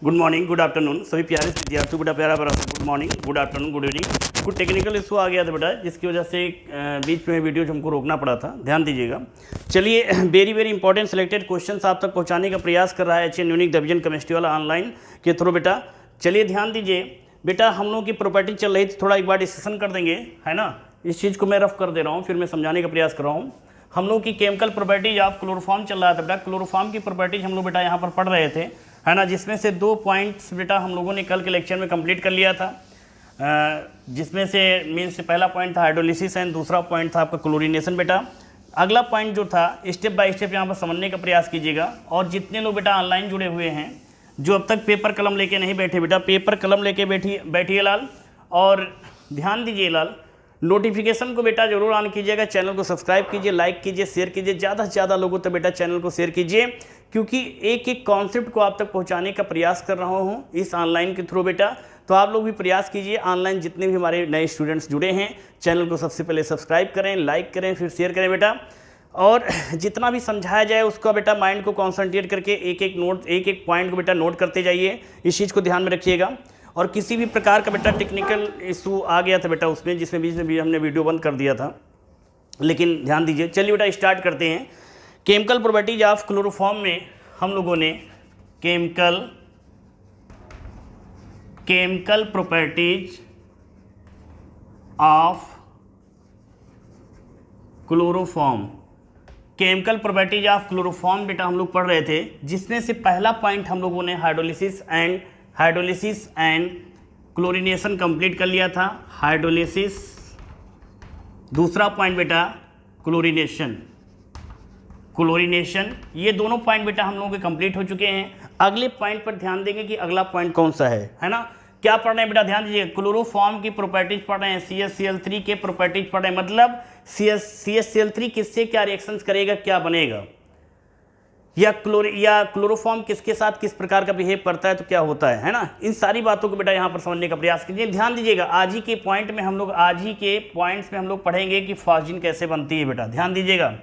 Good morning, good afternoon सभी प्यारे विद्यार्थियों। बेटा प्यारा बड़ा good morning, good afternoon, good evening. कुछ टेक्निकल इशू आ गया था बेटा, जिसकी वजह से बीच में वीडियो हमको रोकना पड़ा था, ध्यान दीजिएगा। चलिए, very very important selected questions आप तक पहुंचाने का प्रयास कर रहा है HN यूनिक डिवीजन केमिस्ट्री वाला ऑनलाइन के थ्रू। बेटा चलिए ध्यान दीजिए। बेटा हम लोगों की प्रॉपर्टी चल रही थी, थोड़ा एक बार डिस्कशन कर देंगे, है ना। इस चीज़ को मैं रफ कर दे रहा हूँ, फिर मैं समझाने का प्रयास कर रहा हूँ। हम लोग की केमिकल प्रॉपर्टीज ऑफ क्लोरोफॉर्म चल रहा था बेटा। क्लोरोफॉर्म की प्रॉपर्टीज हम लोग बेटा यहाँ पर पढ़ रहे थे, है ना, जिसमें से 2 पॉइंट्स बेटा हम लोगों ने कल के लेक्चर में कंप्लीट कर लिया था। जिसमें से मीन्स पहला पॉइंट था हाइड्रोलिसिस एंड दूसरा पॉइंट था आपका क्लोरीनेशन। बेटा अगला पॉइंट जो था स्टेप बाय स्टेप यहाँ पर समझने का प्रयास कीजिएगा। और जितने लोग बेटा ऑनलाइन जुड़े हुए हैं, जो अब तक पेपर कलम लेके नहीं बैठे, बेटा पेपर कलम लेके बैठिए लाल, और ध्यान दीजिए लाल, नोटिफिकेशन को बेटा जरूर ऑन कीजिएगा। चैनल को सब्सक्राइब कीजिए, लाइक कीजिए, शेयर कीजिए, ज़्यादा से ज़्यादा लोगों तक बेटा चैनल को शेयर कीजिए, क्योंकि एक एक कॉन्सेप्ट को आप तक पहुंचाने का प्रयास कर रहा हूं इस ऑनलाइन के थ्रू बेटा। तो आप लोग भी प्रयास कीजिए। ऑनलाइन जितने भी हमारे नए स्टूडेंट्स जुड़े हैं, चैनल को सबसे पहले सब्सक्राइब करें, लाइक करें, फिर शेयर करें बेटा। और जितना भी समझाया जाए उसका बेटा माइंड को कॉन्सेंट्रेट करके एक एक पॉइंट को बेटा नोट करते जाइए। इस चीज़ को ध्यान में रखिएगा। और किसी भी प्रकार का बेटा टेक्निकल इशू आ गया था बेटा उसमें, जिसमें बीच में भी हमने वीडियो बंद कर दिया था, लेकिन ध्यान दीजिए। चलिए बेटा स्टार्ट करते हैं। केमिकल प्रॉपर्टीज ऑफ क्लोरोफॉर्म में हम लोगों ने chemical properties of chloroform, chemical properties of chloroform बेटा हम लोग पढ़ रहे थे, जिसमें से पहला पॉइंट हम लोगों ने हाइड्रोलिसिस एंड क्लोरीनेशन कंप्लीट कर लिया था। हाइड्रोलिसिस, दूसरा पॉइंट बेटा क्लोरीनेशन, ये दोनों पॉइंट बेटा हम लोगों के कंप्लीट हो चुके हैं। अगले पॉइंट पर ध्यान देंगे कि अगला पॉइंट कौन सा है ना। क्या पढ़ रहे हैं बेटा, ध्यान दीजिए। क्लोरोफॉर्म की प्रॉपर्टीज पढ़ रहे हैं, CH-Cl3 के प्रॉपर्टीज पढ़ रहे हैं। मतलब CH-Cl3 किससे क्या रिएक्शंस करेगा, क्या बनेगा, या क्लोरोफॉर्म किसके साथ किस प्रकार का बिहेव करता है, तो क्या होता है ना। इन सारी बातों को बेटा यहाँ पर समझने का प्रयास कीजिए। ध्यान दीजिएगा, आज ही के पॉइंट्स में हम लोग पढ़ेंगे कि फॉस्जीन कैसे बनती है बेटा। ध्यान दीजिएगा।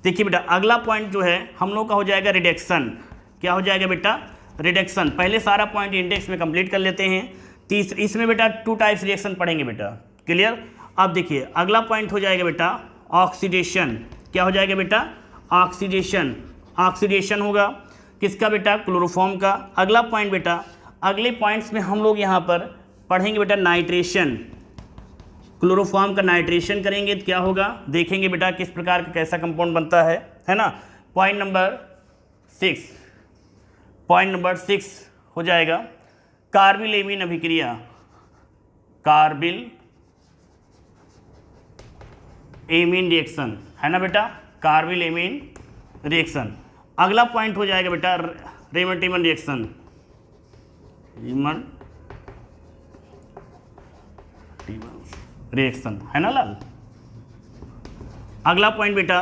देखिए बेटा अगला पॉइंट जो है हम लोग का हो जाएगा रिडक्शन। क्या हो जाएगा बेटा, रिडक्शन। पहले सारा पॉइंट इंडेक्स में कंप्लीट कर लेते हैं। इसमें बेटा 2 टाइप्स रिएक्शन पढ़ेंगे बेटा, क्लियर। अब देखिए अगला पॉइंट हो जाएगा बेटा ऑक्सीडेशन। क्या हो जाएगा बेटा, ऑक्सीडेशन होगा किसका बेटा, क्लोरोफॉर्म का। अगला पॉइंट बेटा, अगले पॉइंट्स में हम लोग यहाँ पर पढ़ेंगे बेटा नाइट्रेशन। क्लोरोफॉर्म का नाइट्रेशन करेंगे तो क्या होगा, देखेंगे बेटा किस प्रकार का कैसा कंपाउंड बनता है ना। पॉइंट नंबर 6 हो जाएगा कार्बिल एमीन अभिक्रिया, कार्बिल एमीन रिएक्शन, है ना बेटा, कार्बिल एमीन रिएक्शन। अगला पॉइंट हो जाएगा बेटा रेमन-टीमन रिएक्शन, है ना लाल। अगला पॉइंट बेटा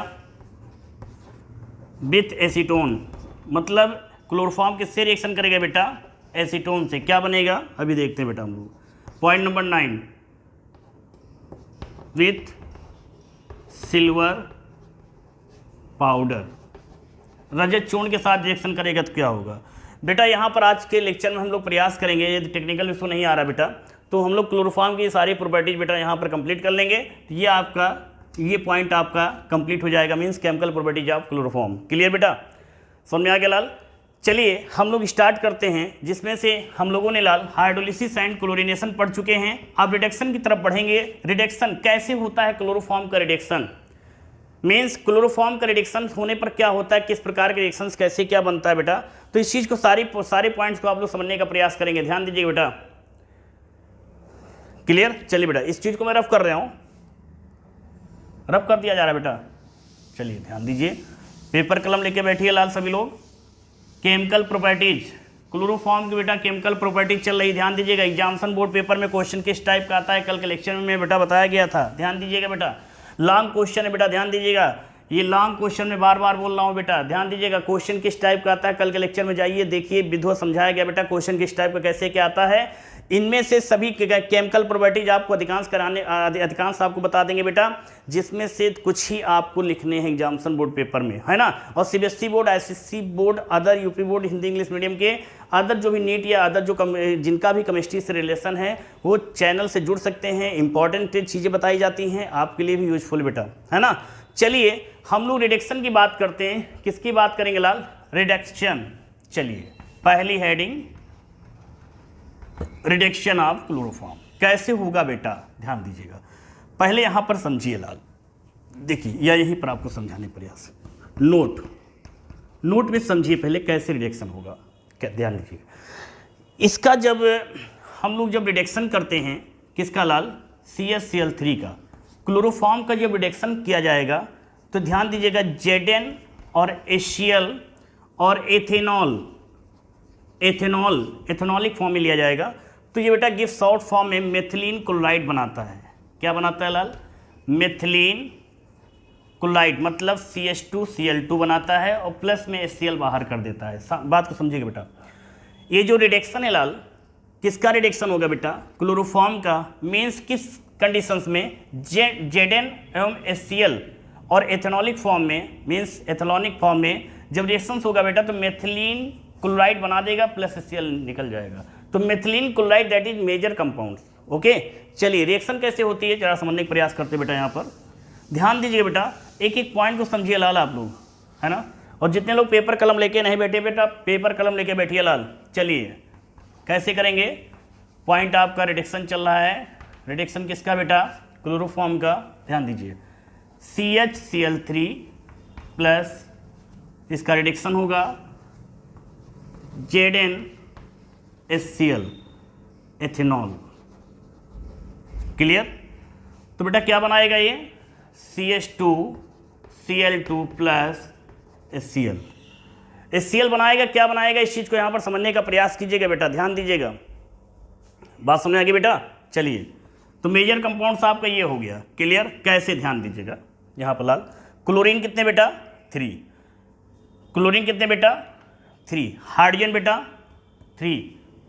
विथ एसीटोन, मतलब क्लोरोफॉर्म किससे रिएक्शन करेगा बेटा, एसीटोन से। क्या बनेगा अभी देखते हैं बेटा हम लोग। Point number 9 with silver powder, रजत चूर्ण के साथ रिएक्शन करेगा तो क्या होगा बेटा। यहाँ पर आज के लेक्चर में हम लोग प्रयास करेंगे, यदि टेक्निकल इशू नहीं आ रहा बेटा, तो हम लोग क्लोरोफॉर्म की सारी प्रॉपर्टीज बेटा यहाँ पर कंप्लीट कर लेंगे। तो ये पॉइंट आपका कंप्लीट हो जाएगा, means chemical properties of chloroform. Clear बेटा, समझ में आ गया लाल। चलिए हम लोग स्टार्ट करते हैं, जिसमें से हम लोगों ने लाल हाइड्रोलिसिस एंड क्लोरीनेशन पढ़ चुके हैं। अब रिडक्शन की तरफ बढ़ेंगे। रिडक्शन कैसे होता है, क्लोरोफॉर्म का रिडक्शन मीन्स क्लोरोफॉर्म का रिडक्शन होने पर क्या होता है, किस प्रकार के रिएक्शंस कैसे क्या बनता है बेटा। तो इस चीज़ को सारे पॉइंट्स को आप लोग समझने का प्रयास करेंगे। ध्यान दीजिए बेटा, क्लियर। चलिए बेटा इस चीज़ को मैं रफ कर रहा हूँ, रफ कर दिया जा रहा है बेटा। चलिए ध्यान दीजिए, पेपर कलम लेके बैठिए लाल सभी लोग। केमिकल प्रॉपर्टीज क्लोरोफॉर्म की बेटा केमिकल प्रॉपर्टीज चल रही, ध्यान दीजिएगा। एग्जामिनेशन बोर्ड पेपर में क्वेश्चन किस टाइप का आता है, कल के लेक्चर में बेटा बताया गया था, ध्यान दीजिएगा बेटा। लॉन्ग क्वेश्चन है बेटा, ध्यान दीजिएगा। ये लॉन्ग क्वेश्चन में बार बार बोल रहा हूँ बेटा, ध्यान दीजिएगा। क्वेश्चन किस टाइप का आता है, कल के लेक्चर में जाइए देखिए, विधिवत समझाया गया बेटा क्वेश्चन किस टाइप का कैसे क्या आता है। इनमें से सभी केमिकल प्रॉपर्टीज आपको अधिकांश आपको बता देंगे बेटा, जिसमें से कुछ ही आपको लिखने हैं एग्जामिनेशन बोर्ड पेपर में, है ना। और CBSE board, ICSE board, other UP board, Hindi English medium के अदर जो भी नीट या अदर जो जिनका भी केमिस्ट्री से रिलेशन है वो चैनल से जुड़ सकते हैं। इंपॉर्टेंट चीज़ें बताई जाती हैं, आपके लिए भी यूजफुल बेटा, है ना। चलिए हम लोग रिडक्शन की बात करते हैं। किसकी बात करेंगे लाल? रिडक्शन। चलिए पहली हेडिंग रिडक्शन ऑफ क्लोरोफॉर्म कैसे होगा बेटा, ध्यान दीजिएगा। पहले यहाँ पर समझिए लाल, देखिए या यहीं पर आपको समझाने प्रयास। नोट में समझिए पहले कैसे रिडक्शन होगा, क्या ध्यान दीजिएगा। इसका जब हम लोग जब रिडक्शन करते हैं किसका लाल? CaCl3 का क्लोरोफॉर्म का जब रिडक्शन किया जाएगा तो ध्यान दीजिएगा Zn और HCl और एथेनॉलिक फॉर्म में लिया जाएगा तो ये बेटा गिव शॉर्ट फॉर्म में मेथिलीन क्लोराइड बनाता है। क्या बनाता है लाल? मेथिलीन क्लोराइड, मतलब CH2Cl2 बनाता है और प्लस में HCl बाहर कर देता है। बात को समझिएगा बेटा। ये जो रिडक्शन है लाल, किसका रिडक्शन होगा बेटा? क्लोरोफॉर्म का। मीन्स किस कंडीशंस में? Zn एवं HCl और एथेनॉलिक फॉर्म में, मीन्स एथेनॉलिक फॉर्म में जब रिएक्शंस होगा बेटा तो मेथिलीन क्लोराइड बना देगा प्लस HCl निकल जाएगा। तो methylene chloride that is major compound. Okay, चलिए रिएक्शन कैसे होती है जरा समझने का प्रयास करते बेटा। यहाँ पर ध्यान दीजिए बेटा, एक एक पॉइंट को समझिए लाल आप लोग, है ना। और जितने लोग पेपर कलम लेके नहीं बैठे बेटा, पेपर कलम लेके बैठिए लाल। चलिए कैसे करेंगे? पॉइंट आपका रिडक्शन चल रहा है। रिडक्शन किसका बेटा? क्लोरोफॉर्म का। ध्यान दीजिए CHCl3 प्लस इसका रिडक्शन होगा ZnHCl एथेनॉल। क्लियर? तो बेटा क्या बनाएगा ये? CH2Cl2 प्लस HCl बनाएगा। क्या बनाएगा? इस चीज़ को यहाँ पर समझने का प्रयास कीजिएगा बेटा, ध्यान दीजिएगा। बात समझ आ गई बेटा? चलिए तो मेजर कंपाउंड्स आपका ये हो गया। क्लियर? कैसे? ध्यान दीजिएगा यहाँ पर लाल। क्लोरीन कितने बेटा? 3। क्लोरीन कितने बेटा? 3। हाइड्रोजन बेटा 3,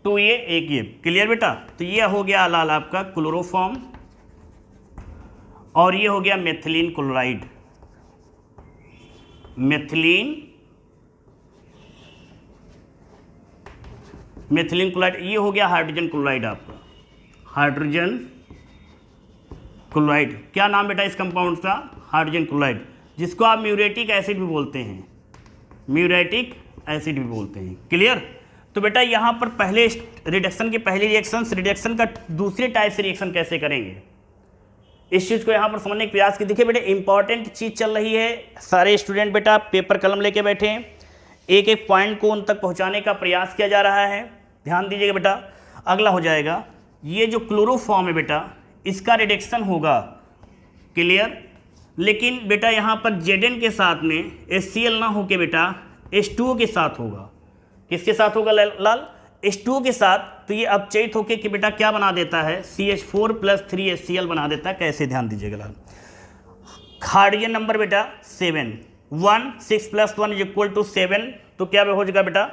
2 ये 1 ये। क्लियर बेटा? तो ये हो गया लाल आपका क्लोरोफॉर्म और ये हो गया मेथिलीन क्लोराइड। मेथिलीन क्लोराइड ये हो गया हाइड्रोजन क्लोराइड आपका। हाइड्रोजन क्लोराइड क्या नाम बेटा इस कंपाउंड का? हाइड्रोजन क्लोराइड, जिसको आप म्यूरेटिक एसिड भी बोलते हैं। म्यूरेटिक एसिड भी बोलते हैं। क्लियर? तो बेटा यहाँ पर पहले रिडक्शन के पहले रिडक्शन का दूसरे टाइप से रिएक्शन कैसे करेंगे, इस चीज़ को यहाँ पर समझने का प्रयास की। देखिए बेटा इंपॉर्टेंट चीज़ चल रही है, सारे स्टूडेंट बेटा पेपर कलम लेके बैठे हैं, एक एक पॉइंट को उन तक पहुँचाने का प्रयास किया जा रहा है। ध्यान दीजिएगा बेटा। अगला हो जाएगा ये जो क्लोरोफॉर्म है बेटा, इसका रिडक्शन होगा। क्लियर? लेकिन बेटा यहाँ पर Zn के साथ में HCl ना होके बेटा H2O के साथ होगा। किसके साथ होगा लाल? H2O के साथ। तो ये अपचयित होके कि बेटा क्या बना देता है? CH4 प्लस 3 HCl बना देता है। कैसे? ध्यान दीजिएगा लाल। हाइड्रोजन नंबर बेटा 7, 1 6 प्लस 1 इज इक्वल टू 7, तो क्या हो जाएगा बेटा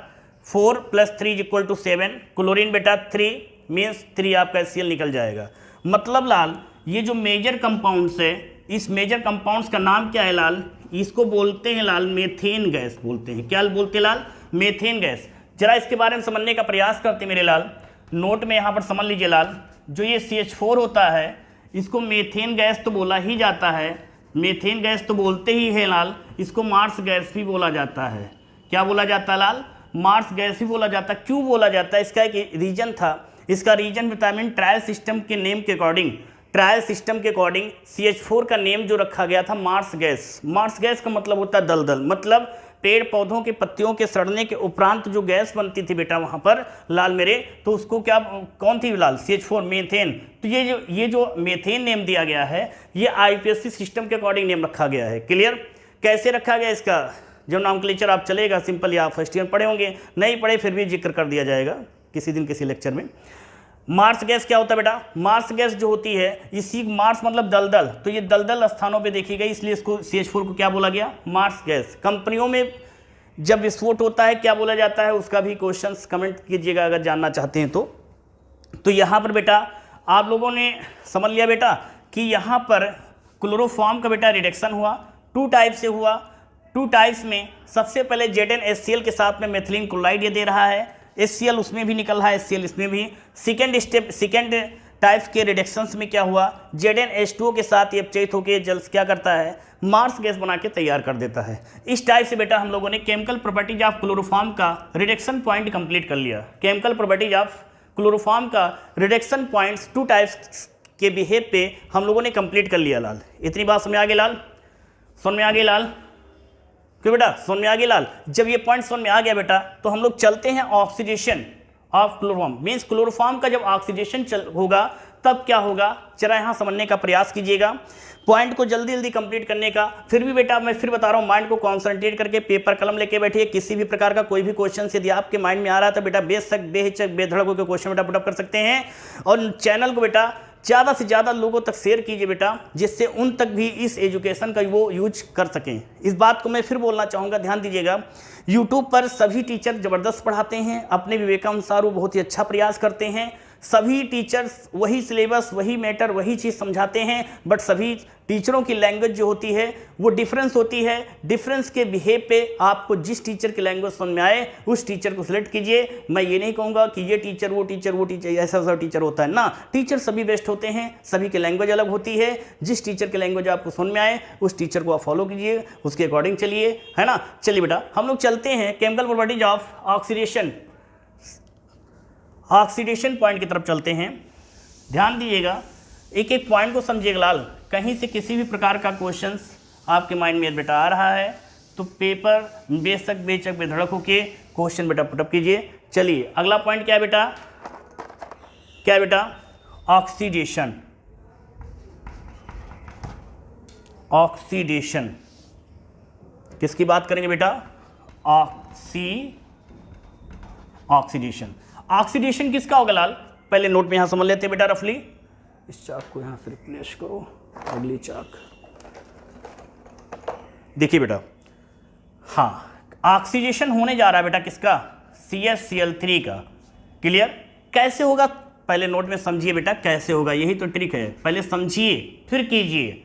4 plus 3 is equal to 7। Chlorine बेटा 3 मीन्स 3 आपका HCl निकल जाएगा। मतलब लाल ये जो मेजर कंपाउंड्स है, इस मेजर कंपाउंड्स का नाम क्या है लाल? इसको बोलते हैं लाल मेथेन गैस बोलते हैं। क्या बोलते हैं लाल? Methane gas. जरा इसके बारे में समझने का प्रयास करते मेरे लाल। नोट में यहाँ पर समझ लीजिए लाल, जो ये CH4 होता है इसको मेथेन गैस तो बोला ही जाता है। मेथेन गैस तो बोलते ही है लाल, इसको मार्स गैस भी बोला जाता है। क्या बोला जाता है लाल? मार्स गैस भी बोला जाता है। क्यों बोला जाता है? इसका एक रीजन था। इसका रीजन विटामिन ट्रायल सिस्टम के नेम के अकॉर्डिंग, CH4 का नेम जो रखा गया था मार्स गैस। मार्स गैस का मतलब होता है दलदल, मतलब पेड़ पौधों के पत्तियों के सड़ने के उपरांत जो गैस बनती थी बेटा वहाँ पर लाल मेरे, तो उसको क्या कौन थी लाल? CH4 methane. तो ये जो मेथेन नेम दिया गया है ये IPSC सिस्टम के अकॉर्डिंग नेम रखा गया है। क्लियर? कैसे रखा गया इसका? जब नॉमेनक्लेचर आप चलेगा सिंपल, या फर्स्ट ईयर पढ़े होंगे, नहीं पढ़े फिर भी जिक्र कर दिया जाएगा किसी दिन किसी लेक्चर में। मार्स गैस क्या होता है बेटा? मार्स गैस जो होती है, इसी मार्स मतलब दलदल, तो ये दलदल स्थानों पे देखी गई, इसलिए इसको CH4 को क्या बोला गया? Marsh gas. कंपनियों में जब विस्फोट होता है क्या बोला जाता है, उसका भी क्वेश्चंस कमेंट कीजिएगा अगर जानना चाहते हैं तो यहाँ पर बेटा आप लोगों ने समझ लिया बेटा कि यहाँ पर क्लोरोफॉर्म का बेटा रिडक्शन हुआ, 2 टाइप से हुआ। 2 टाइप्स में सबसे पहले ZnHCl के साथ में मेथिलीन क्लोराइड ये दे रहा है, HCl उसमें भी निकल रहा है, HCl इसमें भी। सेकेंड टाइप्स के रिडक्शंस में क्या हुआ, ZnH2O के साथ ये अपचयित होकर जल्द क्या करता है, मार्स गैस बना के तैयार कर देता है। इस टाइप से बेटा हम लोगों ने केमिकल प्रॉपर्टीज ऑफ क्लोरोफॉर्म का रिडक्शन पॉइंट कंप्लीट कर लिया। केमिकल प्रॉपर्टीज ऑफ क्लोरोफॉर्म का रिडक्शन पॉइंट्स 2 टाइप्स के बिहेव पे हम लोगों ने कंप्लीट कर लिया लाल। इतनी बात समझ में आ गई लाल, समझ में आ गई लाल, क्यों बेटा समझ में आ गई लाल। जब ये पॉइंट समझ में आ गया बेटा तो हम लोग चलते हैं oxidation of chloroform. Means chloroform का जब ऑक्सीडेशन होगा तब क्या होगा, जरा यहाँ समझने का प्रयास कीजिएगा, पॉइंट को जल्दी जल्दी कंप्लीट करने का। फिर भी बेटा मैं फिर बता रहा हूँ, माइंड को कॉन्सेंट्रेट करके पेपर कलम लेके बैठिए। किसी भी प्रकार का कोई भी क्वेश्चन यदि आपके माइंड में आ रहा है तो बेटा बेशक बेहिचक बेधड़क होकर क्वेश्चन बेटा पुटअप कर सकते हैं। और चैनल को बेटा ज़्यादा से ज़्यादा लोगों तक शेयर कीजिए बेटा, जिससे उन तक भी इस एजुकेशन का वो यूज कर सकें। इस बात को मैं फिर बोलना चाहूँगा, ध्यान दीजिएगा। यूट्यूब पर सभी टीचर ज़बरदस्त पढ़ाते हैं, अपने विवेकानुसार वो बहुत ही अच्छा प्रयास करते हैं। सभी टीचर्स वही सिलेबस, वही मैटर, वही चीज़ समझाते हैं, बट सभी टीचरों की लैंग्वेज जो होती है वो डिफरेंस होती है। डिफरेंस के बिहेव पे आपको जिस टीचर की लैंग्वेज समझ में आए उस टीचर को सिलेक्ट कीजिए। मैं ये नहीं कहूँगा कि ये टीचर वो टीचर ऐसा टीचर होता है ना, टीचर सभी बेस्ट होते हैं, सभी की लैंग्वेज अलग होती है। जिस टीचर की लैंग्वेज आपको समझ में आए उस टीचर को आप फॉलो कीजिए, उसके अकॉर्डिंग चलिए, है ना। चलिए बेटा हम लोग चलते हैं chemical properties of oxidation point की तरफ चलते हैं। ध्यान दीजिएगा, एक एक पॉइंट को समझिएगा लाल। कहीं से किसी भी प्रकार का क्वेश्चंस आपके माइंड में बेटा आ रहा है तो पेपर बेशक बेचक बेधड़क होके क्वेश्चन बेटा पुटअप कीजिए। चलिए अगला पॉइंट क्या है बेटा, क्या है बेटा, ऑक्सीडेशन। ऑक्सीडेशन किसकी बात करेंगे बेटा, ऑक्सीडेशन। ऑक्सीडेशन किसका होगा लाल, पहले नोट में यहां समझ लेते हैं बेटा रफली। इस चाक को यहां से रिप्लेस करो, अगली चाक देखिए बेटा। हाँ, ऑक्सीडेशन होने जा रहा है बेटा किसका, CaCl3 का। क्लियर, कैसे होगा पहले नोट में समझिए बेटा, कैसे होगा, यही तो ट्रिक है। पहले समझिए फिर कीजिए,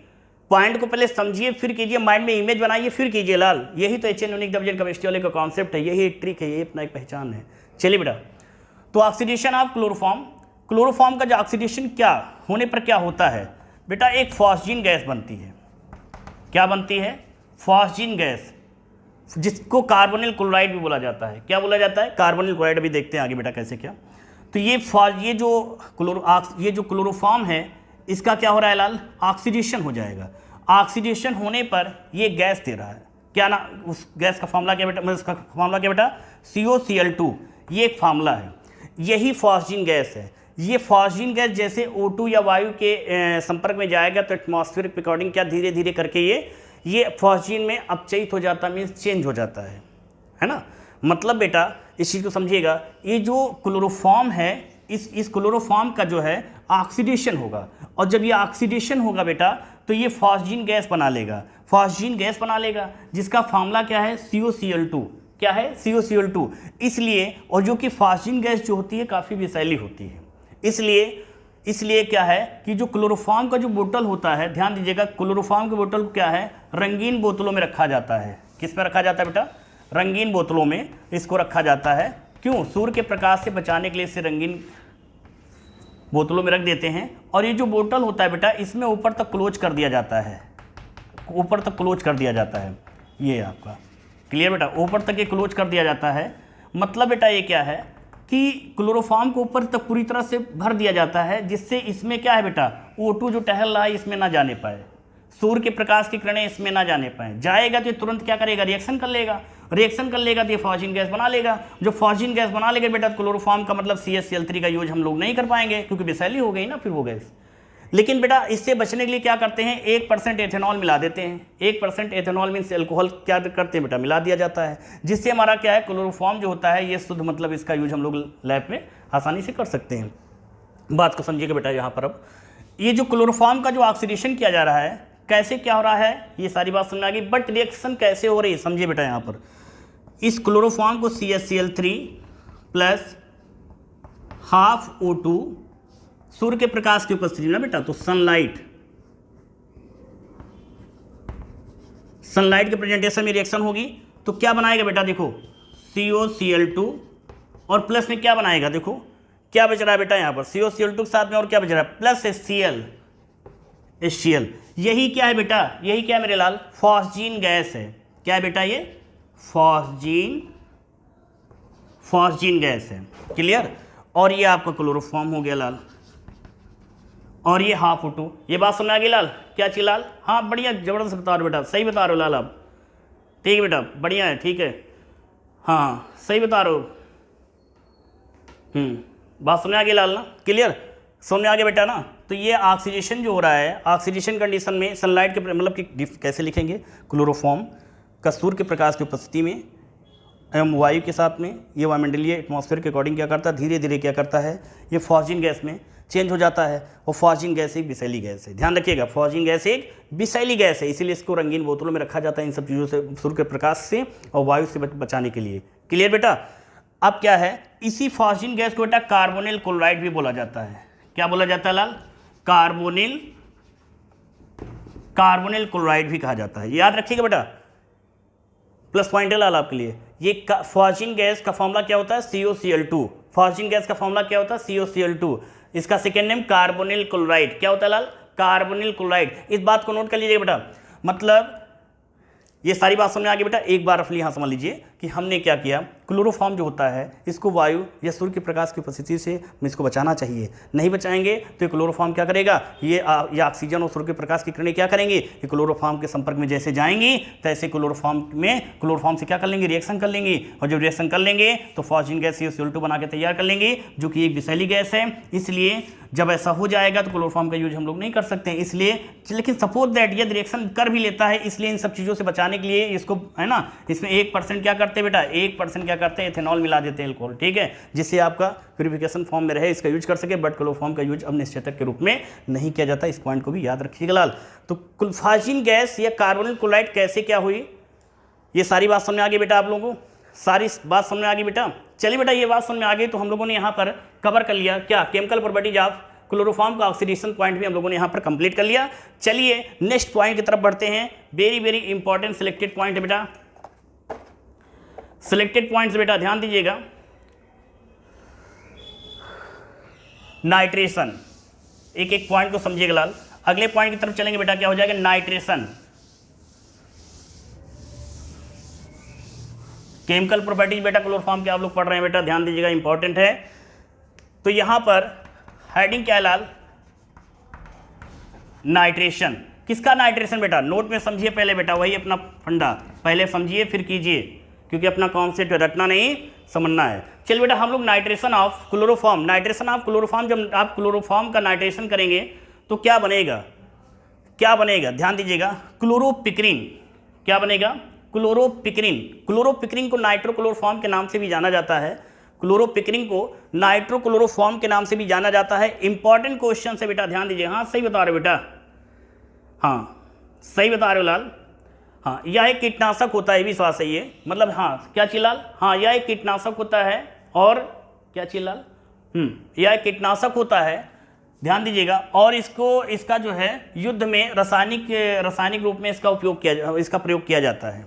पॉइंट को पहले समझिए फिर कीजिए, माइंड में इमेज बनाइए फिर कीजिए लाल। यही तो HN यूनिक डिवीजन केमिस्ट्री वाले का कॉन्सेप्ट है, यही एक ट्रिक है, यही अपना एक पहचान है। चलिए बेटा, तो ऑक्सीडेशन ऑफ क्लोरोफॉर्म, क्लोरोफॉर्म का जो ऑक्सीडेशन क्या होने पर क्या होता है बेटा, एक फॉस्जीन गैस बनती है। क्या बनती है, फॉस्जीन गैस, जिसको कार्बोनिल क्लोराइड भी बोला जाता है। क्या बोला जाता है, कार्बोनिल क्लोराइड। अभी देखते हैं आगे बेटा कैसे क्या। तो ये जो क्लोरोफॉर्म है इसका क्या हो रहा है लाल, ऑक्सीडेशन हो जाएगा। ऑक्सीडेशन होने पर ये गैस दे रहा है, क्या ना, उस गैस का फॉर्मूला क्या बेटा, मतलब उसका फॉर्मूला क्या बेटा, COCl2। ये एक फार्मूला है, यही फॉस्जीन गैस है। ये फॉस्जीन गैस जैसे O2 या वायु के संपर्क में जाएगा तो एटमॉस्फेरिक अकॉर्डिंग क्या धीरे धीरे करके ये फॉस्जीन में अपचयित हो जाता है, मीन्स चेंज हो जाता है ना। मतलब बेटा इस चीज़ को समझिएगा, ये जो क्लोरोफॉर्म है इस क्लोरोफॉर्म का जो है ऑक्सीडेशन होगा, और जब ये ऑक्सीडेशन होगा बेटा तो ये फॉस्जीन गैस बना लेगा। फॉस्जीन गैस बना लेगा जिसका फार्मूला क्या है, COCl2। क्या है, COCl2। इसलिए, और जो कि फॉस्जीन गैस जो होती है काफ़ी विषैली होती है, इसलिए क्या है कि जो क्लोरोफॉर्म का जो बोतल होता है, ध्यान दीजिएगा, क्लोरोफॉर्म के बोतल क्या है, रंगीन बोतलों में रखा जाता है। किस में रखा जाता है बेटा, रंगीन बोतलों में इसको रखा जाता है। क्यों, सूर्य के प्रकाश से बचाने के लिए इसे रंगीन बोतलों में रख देते हैं। और ये जो बोतल होता है बेटा इसमें ऊपर तक क्लोज कर दिया जाता है, ऊपर तक क्लोज कर दिया जाता है। ये आपका क्लियर बेटा, ऊपर तक ये क्लोज कर दिया जाता है। मतलब बेटा ये क्या है कि क्लोरोफॉर्म को ऊपर तक पूरी तरह से भर दिया जाता है, जिससे इसमें क्या है बेटा, O2 जो टहल रहा है इसमें ना जाने पाए, सूर्य के प्रकाश की किरणें इसमें ना जाने पाए। जाएगा तो तुरंत क्या करेगा, रिएक्शन कर लेगा, तो ये फॉस्जीन गैस बना लेगा। जो फॉस्जीन गैस बना लेगा बेटा क्लोरोफॉर्म का मतलब CaCl3 का यूज हम लोग नहीं कर पाएंगे, क्योंकि विषैली हो गई ना फिर वो गैस। लेकिन बेटा इससे बचने के लिए क्या करते हैं, 1% एथेनॉल मिला देते हैं। 1% एथेनॉल मीन्स एल्कोहल क्या करते हैं बेटा, मिला दिया जाता है, जिससे हमारा क्या है, क्लोरोफॉर्म जो होता है ये शुद्ध, मतलब इसका यूज हम लोग लैब में आसानी से कर सकते हैं। बात को समझिएगा बेटा यहाँ पर। अब ये जो क्लोरोफॉर्म का जो ऑक्सीडेशन किया जा रहा है, कैसे क्या हो रहा है, ये सारी बात समझ आ गई, बट रिएक्शन कैसे हो रही है समझिए बेटा। यहाँ पर इस क्लोरोफॉर्म को CaCl3 प्लस हाफ O2, सूर्य के प्रकाश की उपस्थिति में बेटा, तो सनलाइट के प्रेजेंटेशन में रिएक्शन होगी तो क्या बनाएगा बेटा, देखो COCl2 और प्लस में क्या बनाएगा, देखो क्या बच रहा है बेटा यहाँ पर COCl2 के साथ में, और क्या बच रहा है प्लस HCl। यही क्या है बेटा, यही क्या है मेरे लाल, फॉस्जीन गैस है। क्या है बेटा ये, फॉस्जीन गैस है। क्लियर। और ये आपका क्लोरोफॉर्म हो गया लाल, और ये हाफ O2। ये बात समझ आ गई लाल, क्या चाहिए लाल, हाँ बढ़िया जबरदस्त बता रहे हो बेटा, सही बता रहे हो लाल आप, ठीक है बेटा बढ़िया है, ठीक है हाँ सही बता रहे हो। बात समझ आ गई लाल ना, क्लियर समझ आ गया बेटा ना। तो ये ऑक्सीडेशन जो हो रहा है, ऑक्सीडेशन कंडीशन में सनलाइट के मतलब कि कैसे लिखेंगे, क्लोरोफॉर्म का सूर्य के प्रकाश की उपस्थिति में एवं वायु के साथ में ये वायुमंडलीय एटमॉस्फेयर के अकॉर्डिंग क्या करता है, धीरे धीरे क्या करता है, ये फॉस्जीन गैस में चेंज हो जाता है। और फॉस्जीन गैस एक विषैली गैस है, ध्यान रखिएगा, फॉस्जीन गैस एक विषैली गैस है, इसीलिए इसको रंगीन बोतलों में रखा जाता है इन सब चीज़ों से, सूर्य के प्रकाश से और वायु से बचाने के लिए। क्लियर बेटा। अब क्या है, इसी फॉस्जीन गैस को बेटा कार्बोनिल क्लोराइड भी बोला जाता है। क्या बोला जाता है लाल, कार्बोनिल क्लोराइड भी कहा जाता है, याद रखिएगा बेटा, प्लस पॉइंट है लाल आपके लिए। ये फॉस्जीन गैस का फॉर्मूला क्या होता है, COCl2। फॉस्जीन गैस का फॉर्मूला क्या होता है, COCl2। इसका सेकेंड नेम कार्बोनिल क्लोराइड, क्या होता है लाल, कार्बोनिल क्लोराइड। इस बात को नोट कर लीजिएगा बेटा, मतलब ये सारी बात समझ आ गई बेटा। एक बार रफली यहाँ समझ लीजिए कि हमने क्या किया, क्लोरोफॉर्म जो होता है इसको वायु या सूर्य के प्रकाश की उपस्थिति से इसको बचाना चाहिए, नहीं बचाएंगे तो ये क्लोरोफॉर्म क्या करेगा, ये ऑक्सीजन और सूर्य के प्रकाश की किरणें क्या करेंगी, ये क्लोरोफॉर्म के संपर्क में जैसे जाएंगी तैसे क्लोरोफॉर्म से क्या कर लेंगे, रिएक्शन कर लेंगी, और जब रिएक्शन कर लेंगे तो फॉस्जीन गैस COCl2 बना के तैयार कर लेंगे, जो कि एक विषैली गैस है। इसलिए जब ऐसा हो जाएगा तो क्लोरोफॉर्म का यूज हम लोग नहीं कर सकते हैं, इसलिए लेकिन सपोज दैट यदि रिएक्शन कर भी लेता है, इसलिए इन सब चीज़ों से बचाने के लिए इसको है ना, इसमें 1% क्या करते हैं बेटा, 1% क्या करते हैं, एथेनॉल मिला देते हैं अल्कोहल, ठीक है, जिससे आपका प्यूरिफिकेशन फॉर्म में रहे, इसका यूज कर सके। बट क्लोरोफॉर्म का यूज अब निश्चेतक के रूप में नहीं किया जाता, इस पॉइंट को भी याद रखिएगा लाल। तो फॉस्जीन गैस या कार्बोनिल क्लोराइड कैसे क्या हुई, ये सारी बात समझ आ गई बेटा आप लोगों को, सारी बात समझ में आ गई बेटा। चलिए बेटा ये बात समझ में आ गई तो हम लोगों ने यहाँ पर कवर कर लिया क्या, केमिकल प्रॉपर्टीज ऑफ क्लोरोफॉर्म का ऑक्सीडेशन पॉइंट भी हम लोगों ने यहाँ पर कंप्लीट कर लिया। चलिए नेक्स्ट पॉइंट की तरफ बढ़ते हैं, very very important selected point है बेटा, सिलेक्टेड पॉइंट्स बेटा ध्यान दीजिएगा। नाइट्रेशन, एक एक पॉइंट को समझिएगा लाल। अगले पॉइंट की तरफ चलेंगे बेटा, क्या हो जाएगा, नाइट्रेशन। केमिकल प्रॉपर्टीज बेटा क्लोरोफॉर्म के आप लोग पढ़ रहे हैं बेटा, ध्यान दीजिएगा, इंपॉर्टेंट है। तो यहां पर हेडिंग क्या है लाल, नाइट्रेशन। किसका नाइट्रेशन बेटा, नोट में समझिए पहले बेटा, वही अपना फंडा पहले समझिए फिर कीजिए, क्योंकि अपना कॉन्सेप्ट रटना नहीं समझना है। चलिए बेटा हम लोग nitration of chloroform, nitration of chloroform, जब आप क्लोरोफॉर्म का नाइट्रेशन करेंगे तो क्या बनेगा, क्या बनेगा, ध्यान दीजिएगा, क्लोरोपिक्रिन। क्या बनेगा, क्लोरोपिक्रिन। क्लोरोपिक्रिन को नाइट्रोक्लोरोफॉर्म के नाम से भी जाना जाता है, क्लोरोपिक्रिन को नाइट्रोक्लोरोफॉर्म के नाम से भी जाना जाता है। इंपॉर्टेंट क्वेश्चन है बेटा, ध्यान दीजिए। हाँ सही बता रहे हो बेटा, हाँ सही बता रहे हो लाल। हाँ यह एक कीटनाशक होता है, भी स्वाद सही है, मतलब हाँ क्या चीज लाल, हाँ यह एक कीटनाशक होता है, और क्या चीज लाल, यह एक कीटनाशक होता है, ध्यान दीजिएगा। और इसका जो है युद्ध में रासायनिक रूप में इसका प्रयोग किया जाता है,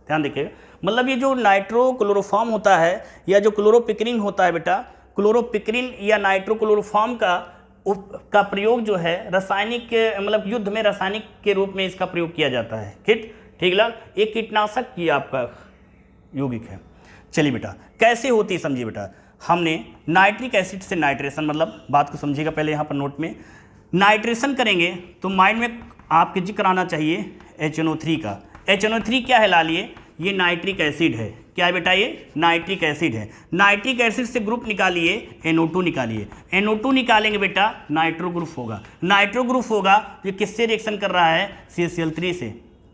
ध्यान देखिएगा। मतलब ये जो नाइट्रोक्लोरोफॉर्म होता है या जो क्लोरोपिक्रिन होता है बेटा, क्लोरोपिक्रिन या नाइट्रोक्लोरोफॉर्म का प्रयोग जो है रासायनिक मतलब युद्ध में रासायनिक के रूप में इसका प्रयोग किया जाता है, ठीक लाल। एक कीटनाशक की आपका यौगिक है। चलिए बेटा कैसे होती है समझिए बेटा, हमने नाइट्रिक एसिड से नाइट्रेशन, मतलब बात को समझिएगा पहले यहाँ पर नोट में, नाइट्रेशन करेंगे तो माइंड में आपके जिक्र आना चाहिए HNO3 का। HNO3 क्या है लाल, ये नाइट्रिक एसिड है। क्या है बेटा, ये नाइट्रिक एसिड है। नाइट्रिक एसिड से ग्रुप निकालिए, NO2 निकालिए, NO2 निकालेंगे बेटा नाइट्रो ग्रुप होगा, नाइट्रो ग्रुप होगा ये किससे रिएक्शन कर रहा है, CaCl3 से।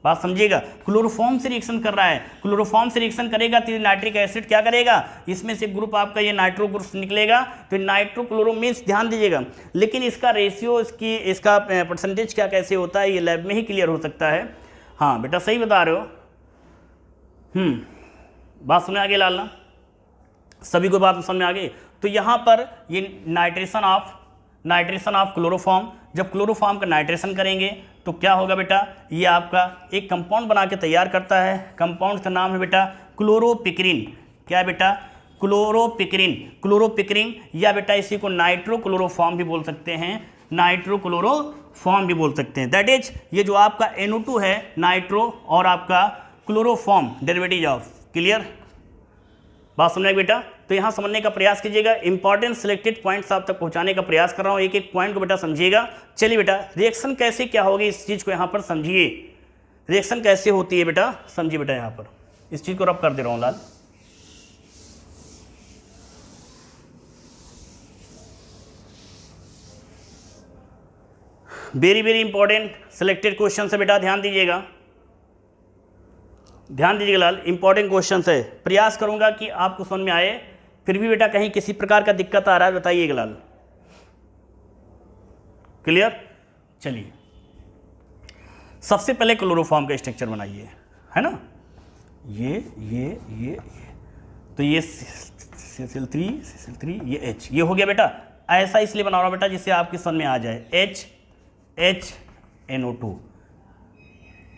बात समझिएगा, क्लोरोफॉर्म से रिएक्शन कर रहा है, क्लोरोफॉर्म से रिएक्शन करेगा तो नाइट्रिक एसिड क्या करेगा, इसमें से ग्रुप आपका ये नाइट्रो ग्रुप निकलेगा, तो नाइट्रोक्लोरो मीन्स, ध्यान दीजिएगा। लेकिन इसका रेशियो, इसका परसेंटेज क्या कैसे होता है, ये लैब में ही क्लियर हो सकता है। हाँ बेटा सही बता रहे हो, बात समझ आ गई लाल ना, सभी को बात समझ में आ गई। तो यहाँ पर ये नाइट्रेशन ऑफ क्लोरोफॉर्म, जब क्लोरोफॉर्म का नाइट्रेशन करेंगे तो क्या होगा बेटा, ये आपका एक कंपाउंड बना के तैयार करता है। कंपाउंड का नाम है बेटा क्लोरोपिक्रिन। क्या है बेटा, क्लोरोपिक्रिन, क्लोरोपिक्रिन या बेटा इसी को नाइट्रोक्लोरोफॉर्म भी बोल सकते हैं, नाइट्रोक्लोरोफॉर्म भी बोल सकते हैं। दैट इज ये जो आपका NO2 है नाइट्रो और आपका क्लोरोफॉर्म डेरिवेटिव ऑफ। क्लियर, बात समझ में बेटा? तो यहाँ समझने का प्रयास कीजिएगा, इंपॉर्टेंट सिलेक्टेड पॉइंट्स आप तक पहुँचाने का प्रयास कर रहा हूँ, एक एक पॉइंट को बेटा समझिएगा। चलिए बेटा, रिएक्शन कैसे क्या होगी इस चीज़ को यहाँ पर समझिए, रिएक्शन कैसे होती है बेटा समझिए बेटा। यहाँ पर इस चीज़ को रब कर दे रहा हूँ लाल। Very very important selected question है बेटा, ध्यान दीजिएगा, ध्यान दीजिएगा लाल, इंपॉर्टेंट क्वेश्चन है। प्रयास करूंगा कि आपको समझ में आए, फिर भी बेटा कहीं किसी प्रकार का दिक्कत आ रहा है बताइएगा लाल। क्लियर, चलिए सबसे पहले क्लोरोफॉर्म का स्ट्रक्चर बनाइए, है ना, ये तो ये CL3 ये H, ये हो गया बेटा। ऐसा इसलिए बना रहा हूं बेटा जिससे आपकी समझ में आ जाए, HNO2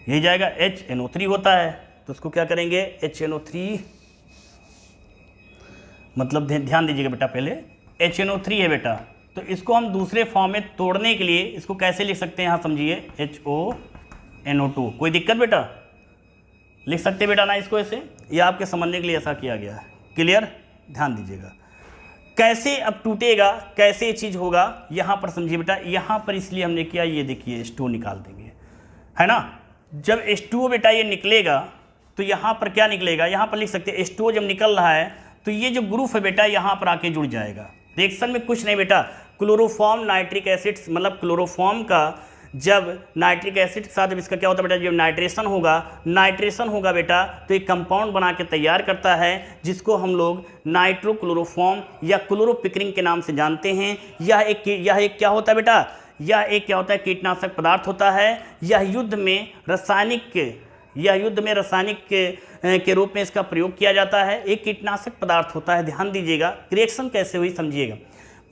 ये जाएगा, HNO3 होता है तो उसको क्या करेंगे, HNO3 मतलब ध्यान दीजिएगा बेटा, पहले HNO3 है बेटा, तो इसको हम दूसरे फॉर्म में तोड़ने के लिए इसको कैसे लिख सकते हैं, यहाँ समझिए, HONO2। कोई दिक्कत बेटा, लिख सकते बेटा ना इसको ऐसे, ये आपके समझने के लिए ऐसा किया गया है। क्लियर, ध्यान दीजिएगा कैसे अब टूटेगा, कैसे ये चीज़ होगा, यहाँ पर समझिए बेटा। यहाँ पर इसलिए हमने किया, ये देखिए H2O निकाल देंगे, है ना। जब H2O बेटा ये निकलेगा तो यहाँ पर क्या निकलेगा, यहाँ पर लिख सकते हैं H2O जब निकल रहा है तो ये जो ग्रुप है बेटा यहाँ पर आके जुड़ जाएगा। रिएक्शन में कुछ नहीं बेटा, क्लोरोफॉर्म नाइट्रिक एसिड, मतलब क्लोरोफॉर्म का जब नाइट्रिक एसिड के साथ जब इसका क्या होता है बेटा, जब नाइट्रेशन होगा बेटा तो एक कंपाउंड बना के तैयार करता है जिसको हम लोग नाइट्रोक्लोरोफॉर्म या क्लोरोपिक्रिन के नाम से जानते हैं। यह एक क्या होता है बेटा, यह एक क्या होता है, कीटनाशक पदार्थ होता है। यह युद्ध में रासायनिक के रूप में इसका प्रयोग किया जाता है, एक कीटनाशक पदार्थ होता है। ध्यान दीजिएगा रिएक्शन कैसे हुई समझिएगा।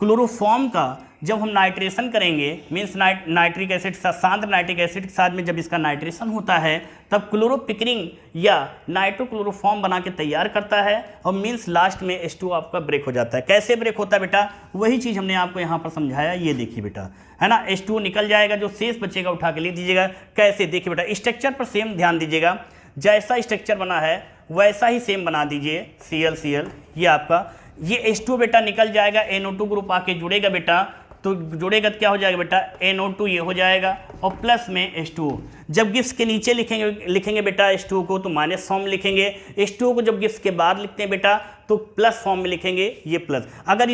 क्लोरोफॉर्म का जब हम नाइट्रेशन करेंगे, मीन्स नाइट्रिक एसिड सांद्र नाइट्रिक एसिड के साथ में जब इसका नाइट्रेशन होता है तब क्लोरोपिक्रिन या नाइट्रोक्लोरोफॉर्म बना के तैयार करता है और मीन्स लास्ट में H2O आपका ब्रेक हो जाता है। कैसे ब्रेक होता है बेटा, वही चीज़ हमने आपको यहाँ पर समझाया, ये देखिए बेटा, है ना। H2O निकल जाएगा, जो शेष बचेगा उठा के लिख दीजिएगा। कैसे, देखिए बेटा, स्ट्रक्चर पर सेम ध्यान दीजिएगा, जैसा स्ट्रक्चर बना है वैसा ही सेम बना दीजिए। Cl ये आपका ये H2O बेटा निकल जाएगा, NO2 ग्रुप आके जुड़ेगा बेटा, तो जुड़ेगा तो क्या हो जाएगा बेटा, NO2 ये हो जाएगा और प्लस में H2O। जब गिफ्स के नीचे लिखेंगे बेटा H2O को तो माइनस फॉर्म में लिखेंगे, H2O को जब गिफ्स के बाद लिखते हैं बेटा तो प्लस फॉर्म में लिखेंगे, ये प्लस। अगर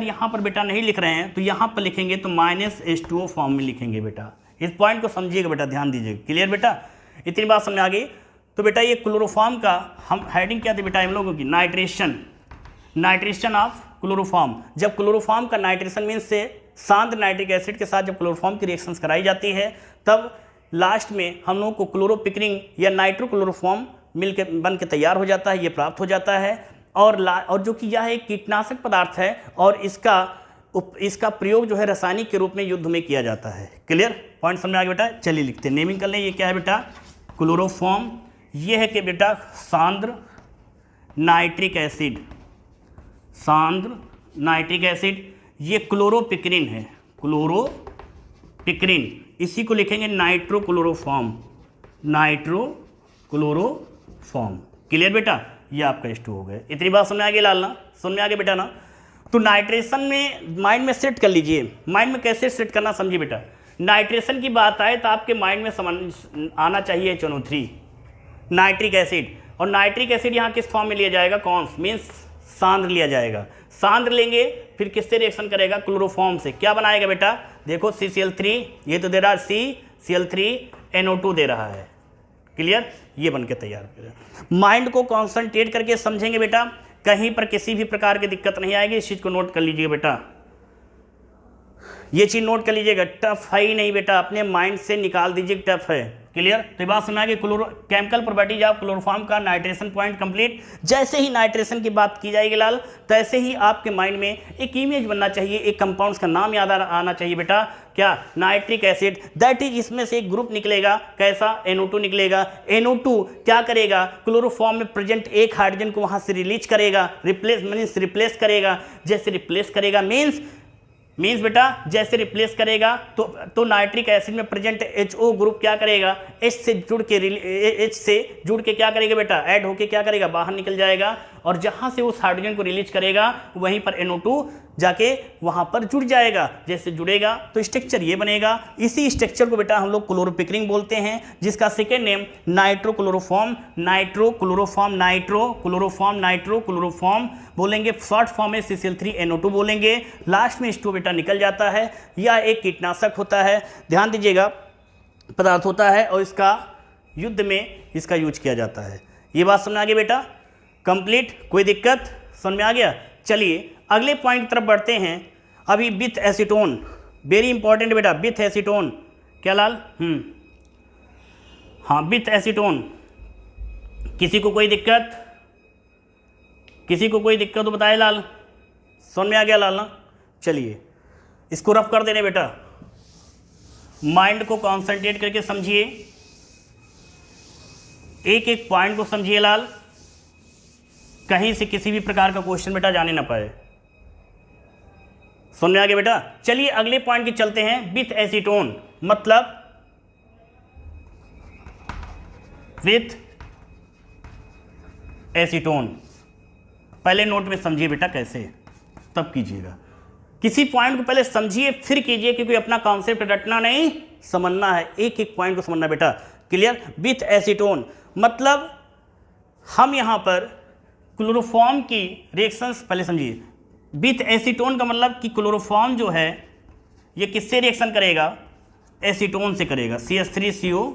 यहाँ पर बेटा नहीं लिख रहे हैं तो यहाँ पर लिखेंगे तो माइनस H2O फॉर्म में लिखेंगे बेटा। इस पॉइंट को समझिएगा बेटा, ध्यान दीजिएगा। क्लियर बेटा, इतनी बात समझ आ गई। तो बेटा ये क्लोरोफॉर्म का हम हेडिंग क्या थी बेटा हम लोगों की, नाइट्रेशन ऑफ क्लोरोफॉर्म। जब क्लोरोफॉर्म का नाइट्रेशन मीन्स से सांद्र नाइट्रिक एसिड के साथ जब क्लोरोफॉर्म की रिएक्शंस कराई जाती है तब लास्ट में हम लोगों को क्लोरोपिक्रिन या नाइट्रोक्लोरोफॉर्म मिल के बन के तैयार हो जाता है, ये प्राप्त हो जाता है। और जो कि यह एक कीटनाशक पदार्थ है और इसका प्रयोग जो है रासायनिक के रूप में युद्ध में किया जाता है। क्लियर, पॉइंट समझ आ गया बेटा। चलिए लिखते हैं, नेमिंग कर लें। ये क्या है बेटा, क्लोरोफॉर्म। ये है कि बेटा सांद्र नाइट्रिक एसिड, ये क्लोरोपिक्रिन है, क्लोरोपिक्रिन, इसी को लिखेंगे नाइट्रोक्लोरोफॉर्म। क्लियर बेटा, ये आपका H2 हो गया। इतनी बात समझ आ गई लाल ना, समझ में आ गया बेटा ना। तो नाइट्रेशन में माइंड में सेट कर लीजिए, माइंड में कैसे सेट करना समझिए बेटा। नाइट्रेशन की बात आए तो आपके माइंड में समझ आना चाहिए HNO3 नाइट्रिक एसिड, और नाइट्रिक एसिड यहाँ किस फॉर्म में लिया जाएगा, कौन मीन्स सांद्र लिया जाएगा। सांद्र लेंगे फिर किससे रिएक्शन करेगा, क्लोरोफॉर्म से। क्या बनाएगा बेटा, देखो CCl3 ये तो दे रहा है, CCl3NO2 दे रहा है। क्लियर, ये बन के तैयार करेगा। माइंड को कॉन्सेंट्रेट करके समझेंगे बेटा, कहीं पर किसी भी प्रकार की दिक्कत नहीं आएगी। इस चीज़ को नोट कर लीजिए बेटा, ये चीज़ नोट कर लीजिएगा। टफ है ही नहीं बेटा, अपने माइंड से निकाल दीजिए टफ है। क्लियर। तो ये बात सुना कि केमिकल प्रॉपर्टीज ऑफ क्लोरोफॉर्म का नाइट्रेशन पॉइंट कंप्लीट। जैसे ही नाइट्रेशन की बात की जाएगी लाल, तैसे ही आपके माइंड में एक इमेज बनना चाहिए, एक कंपाउंड्स का नाम याद आना चाहिए बेटा, क्या, नाइट्रिक एसिड। दैट इज, इसमें से एक ग्रुप निकलेगा, कैसा, NO2 निकलेगा। NO2 क्या करेगा, क्लोरोफॉर्म में प्रेजेंट एक हाइड्रोजन को वहां से रिलीज करेगा, रिप्लेस करेगा। जैसे रिप्लेस करेगा मीन्स बेटा जैसे रिप्लेस करेगा तो नाइट्रिक एसिड में प्रेजेंट HO ग्रुप क्या करेगा, H से जुड़ के क्या करेगा बेटा, ऐड होके क्या करेगा, बाहर निकल जाएगा। और जहां से उस हाइड्रोजन को रिलीज करेगा वहीं पर NO2 जाके वहां पर जुड़ जाएगा। जैसे जुड़ेगा तो स्ट्रक्चर ये बनेगा। इसी स्ट्रक्चर को बेटा हम लोग क्लोरोपिक्रिंग बोलते हैं, जिसका सेकेंड नेम नाइट्रोक्लोरोफॉर्म बोलेंगे। शॉर्ट फॉर्म में CCl3NO2 बोलेंगे। लास्ट में H2 बेटा निकल जाता है। यह एक कीटनाशक होता है, ध्यान दीजिएगा, पदार्थ होता है और इसका युद्ध में इसका यूज किया जाता है। ये बात समझ आ गई बेटा, कंप्लीट, कोई दिक्कत, समझ में आ गया। चलिए अगले पॉइंट की तरफ बढ़ते हैं। अभी विथ एसीटोन, वेरी इंपॉर्टेंट बेटा, विथ एसीटोन, क्या लाल, हाँ विथ एसीटोन। किसी को कोई दिक्कत, तो बताए लाल, समझ में आ गया लाल ना। चलिए इसको रफ कर देने बेटा, माइंड को कॉन्सेंट्रेट करके समझिए, एक एक पॉइंट को समझिए लाल, कहीं से किसी भी प्रकार का क्वेश्चन बेटा जाने ना पाए। समझ में आ गया बेटा। चलिए अगले पॉइंट की चलते हैं। विथ एसीटोन मतलब विथ एसीटोन, पहले नोट में समझिए बेटा कैसे, तब कीजिएगा। किसी पॉइंट को पहले समझिए फिर कीजिए, क्योंकि अपना कॉन्सेप्ट रटना नहीं, समझना है, एक एक पॉइंट को समझना बेटा, क्लियर। विथ एसीटोन मतलब हम यहां पर क्लोरोफॉर्म की रिएक्शंस पहले समझिए। विथ एसीटोन का मतलब कि क्लोरोफॉर्म जो है ये किससे रिएक्शन करेगा, एसीटोन से करेगा, CH3CO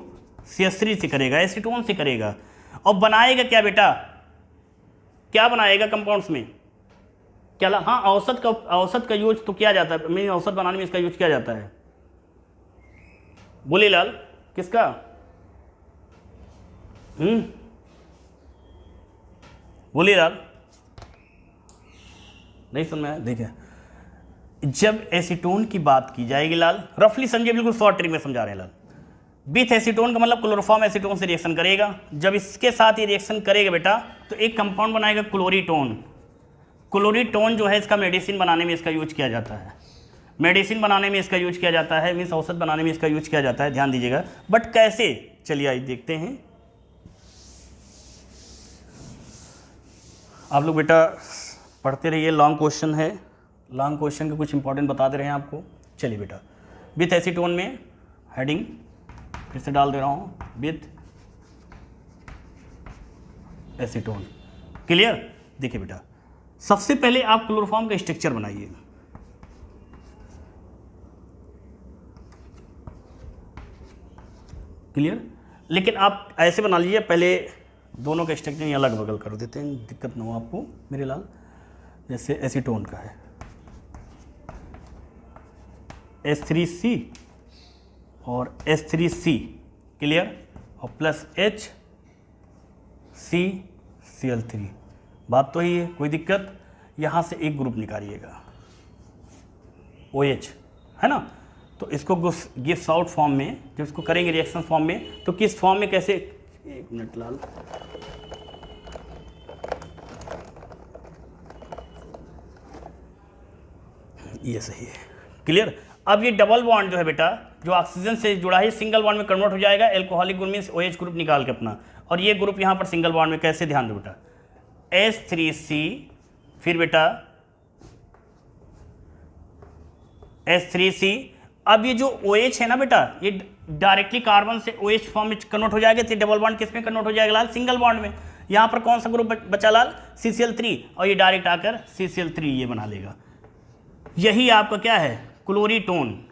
से करेगा, एसीटोन से करेगा। और बनाएगा क्या बेटा, क्या बनाएगा कंपाउंड्स में, क्या, हाँ औसत का यूज तो किया जाता है, औसत बनाने में इसका यूज किया जाता है। बोले लाल, किसका, बोलिए लाल, नहीं समझ में आया। देखिए जब एसीटोन की बात की जाएगी लाल, रफली समझिए, बिल्कुल शॉर्ट ट्रिक में समझा रहे हैं लाल। विथ एसीटोन का मतलब क्लोरोफॉर्म एसीटोन से रिएक्शन करेगा। जब इसके साथ ये रिएक्शन करेगा बेटा तो एक कंपाउंड बनाएगा क्लोरीटोन। क्लोरीटोन जो है इसका मेडिसिन बनाने में इसका यूज किया जाता है, मेडिसिन बनाने में इसका यूज किया जाता है, मीन्स औषध बनाने में इसका यूज किया जाता है, ध्यान दीजिएगा। बट कैसे, चलिए आइए देखते हैं। आप लोग बेटा पढ़ते रहिए, लॉन्ग क्वेश्चन है, लॉन्ग क्वेश्चन के कुछ इंपॉर्टेंट बता दे रहे हैं आपको। चलिए बेटा, विथ एसीटोन में हेडिंग फिर से डाल दे रहा हूँ, विथ एसीटोन, क्लियर। देखिए बेटा, सबसे पहले आप क्लोरोफॉर्म का स्ट्रक्चर बनाइए। क्लियर, लेकिन आप ऐसे बना लीजिए, पहले दोनों का स्ट्रक्चर ही अलग बगल कर देते हैं, दिक्कत ना हो आपको मेरे लाल। जैसे एसीटोन का है H3C और H3C, क्लियर, और प्लस HCCl3, बात तो ही है, कोई दिक्कत। यहाँ से एक ग्रुप निकालिएगा OH, है ना। तो इसको गिव्स आउट फॉर्म में, जब इसको करेंगे रिएक्शन फॉर्म में, तो किस फॉर्म में कैसे, एक मिनट लाल, ये सही है, क्लियर। अब ये डबल बॉन्ड जो है बेटा, जो ऑक्सीजन से जुड़ा है, सिंगल बॉन्ड में कन्वर्ट हो जाएगा, alcoholic group means OH group निकाल के अपना, और ये ग्रुप यहाँ पर सिंगल बॉन्ड में, कैसे, ध्यान दो बेटा, H3C, फिर बेटा H3C। अब ये जो OH है ना बेटा, ये डायरेक्टली कार्बन से OH फॉर्म में कन्वर्ट हो जाएगा, तो डबल बॉन्ड किस में कन्वर्ट हो जाएगा लाल, सिंगल बॉन्ड में। यहाँ पर कौन सा ग्रुप बचा लाल, CCl3, और ये डायरेक्ट आकर CCl3 ये बना लेगा। यही आपका क्या है, क्लोरीटोन।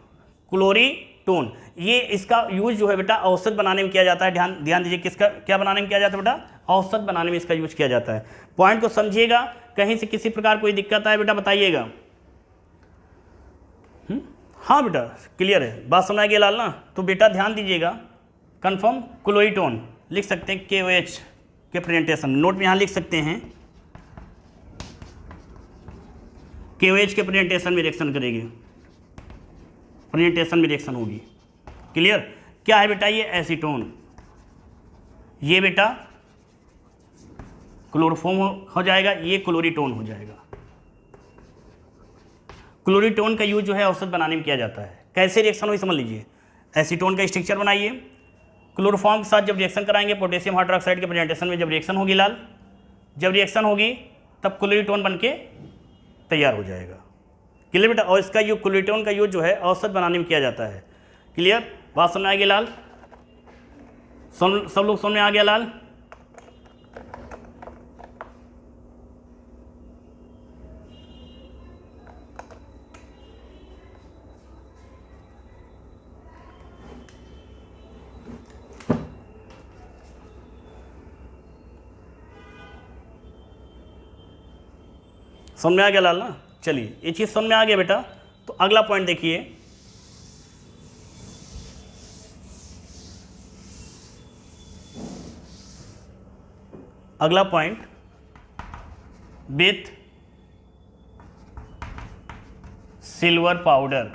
ये इसका यूज जो है बेटा औषध बनाने में किया जाता है, ध्यान दीजिए, किसका क्या बनाने में किया जाता है बेटा, औषध बनाने में इसका यूज किया जाता है। पॉइंट को समझिएगा, कहीं से किसी प्रकार कोई दिक्कत आए बेटा बताइएगा। हाँ बेटा क्लियर है, बात समझ आ गई लाल ना। तो बेटा ध्यान दीजिएगा, कन्फर्म क्लोरीटोन लिख सकते हैं KOH के प्रेजेंटेशन, नोट में यहाँ लिख सकते हैं KOH के प्रेजेंटेशन में रिएक्शन करेगी, प्रेजेंटेशन में रिएक्शन होगी। क्लियर? क्या है बेटा ये एसीटोन, ये बेटा क्लोरोफॉर्म हो जाएगा, ये क्लोरीटोन हो जाएगा। क्लोरीटोन का यूज जो है औषध बनाने में किया जाता है। कैसे रिएक्शन हुई समझ लीजिए। एसीटोन का स्ट्रक्चर बनाइए, क्लोरोफॉर्म के साथ जब रिएक्शन कराएंगे पोटेशियम हाइड्रोक्साइड के प्रेजेंटेशन में जब रिएक्शन होगी लाल, जब रिएक्शन होगी तब क्लोरीटोन बन के तैयार हो जाएगा। क्लियर बेटा? और इसका यूज क्लोरीटोन का यूज जो है औषध बनाने में किया जाता है। क्लियर? बात समझ में आ गई लाल? सब लोग समझ में आ गया लाल? समझ में आ गया लाल ना? चलिए ये चीज़ समझ में आ गया बेटा। तो अगला पॉइंट देखिए, अगला पॉइंट विथ सिल्वर पाउडर,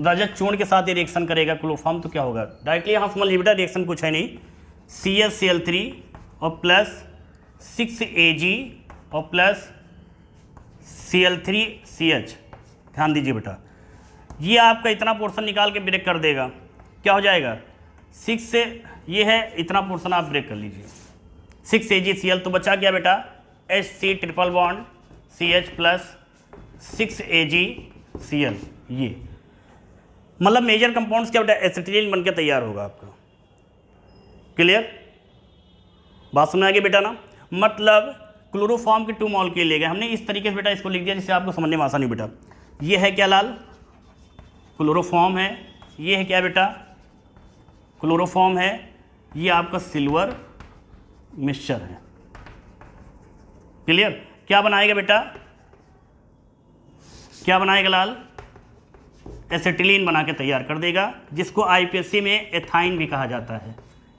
रजत चूर्ण के साथ ये रिएक्शन करेगा क्लोरोफॉर्म, तो क्या होगा? डायरेक्टली यहाँ समझ लीजिए बेटा, रिएक्शन कुछ है नहीं, CaCl3 और प्लस 6Ag और प्लस Cl3CH। ध्यान दीजिए बेटा, ये आपका इतना पोर्शन निकाल के ब्रेक कर देगा। क्या हो जाएगा? 6 से ये है इतना पोर्शन आप ब्रेक कर लीजिए, 6AgCl, तो बचा क्या बेटा? HC triple bond CH plus 6AgCl। ये मतलब मेजर कंपाउंड्स क्या बेटा? एसिटिलीन बनकर तैयार होगा आपका। क्लियर? बात समझ आ गई बेटा ना? मतलब क्लोरोफॉर्म के 2 मॉलिक्यूल ले गए हमने, इस तरीके से बेटा इसको लिख दिया जिससे आपको समझने में आसानी बेटा। ये है क्या लाल? क्लोरोफॉर्म है। ये है क्या बेटा? क्लोरोफॉर्म है। ये आपका सिल्वर मिक्सचर है। क्लियर? क्या बनाएगा बेटा? क्या बनाएगा लाल? एसिटिलीन बना के तैयार कर देगा, जिसको IPSC में एथाइन भी कहा जाता है।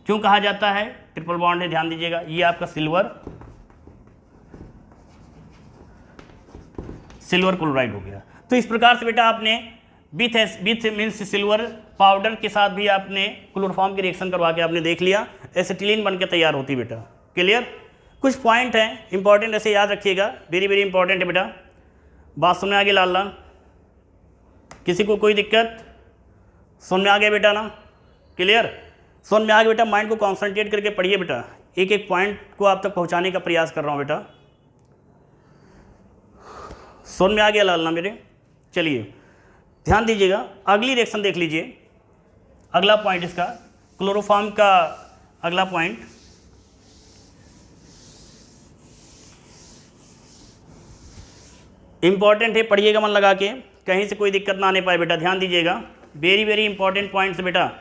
क्यों कहा जाता है? ट्रिपल बॉन्ड है, ध्यान दीजिएगा। ये आपका सिल्वर क्लोराइड हो गया। तो इस प्रकार से बेटा आपने विथ मीन्स सिल्वर पाउडर के साथ भी आपने क्लोरोफॉर्म की रिएक्शन करवा के आपने देख लिया, एसिटिलीन बन के तैयार होती बेटा। क्लियर? कुछ पॉइंट हैं इंपॉर्टेंट, ऐसे याद रखिएगा, वेरी वेरी इंपॉर्टेंट है बेटा। बात समझ में आ गई लाल लाल? किसी को कोई दिक्कत? समझ में आ गया बेटा ना? क्लियर? समझ में आ गया बेटा? माइंड को कॉन्सेंट्रेट करके पढ़िए बेटा, एक एक पॉइंट को आप तक पहुंचाने का प्रयास कर रहा हूं बेटा। समझ में आ गया लाल ना मेरे? चलिए ध्यान दीजिएगा, अगली रिएक्शन देख लीजिए। अगला पॉइंट इसका क्लोरोफॉर्म का अगला पॉइंट, इंपॉर्टेंट है, पढ़िएगा मन लगा के, कहीं से कोई दिक्कत ना आने पाए बेटा। ध्यान दीजिएगा, वेरी वेरी इंपॉर्टेंट पॉइंट्स बेटा।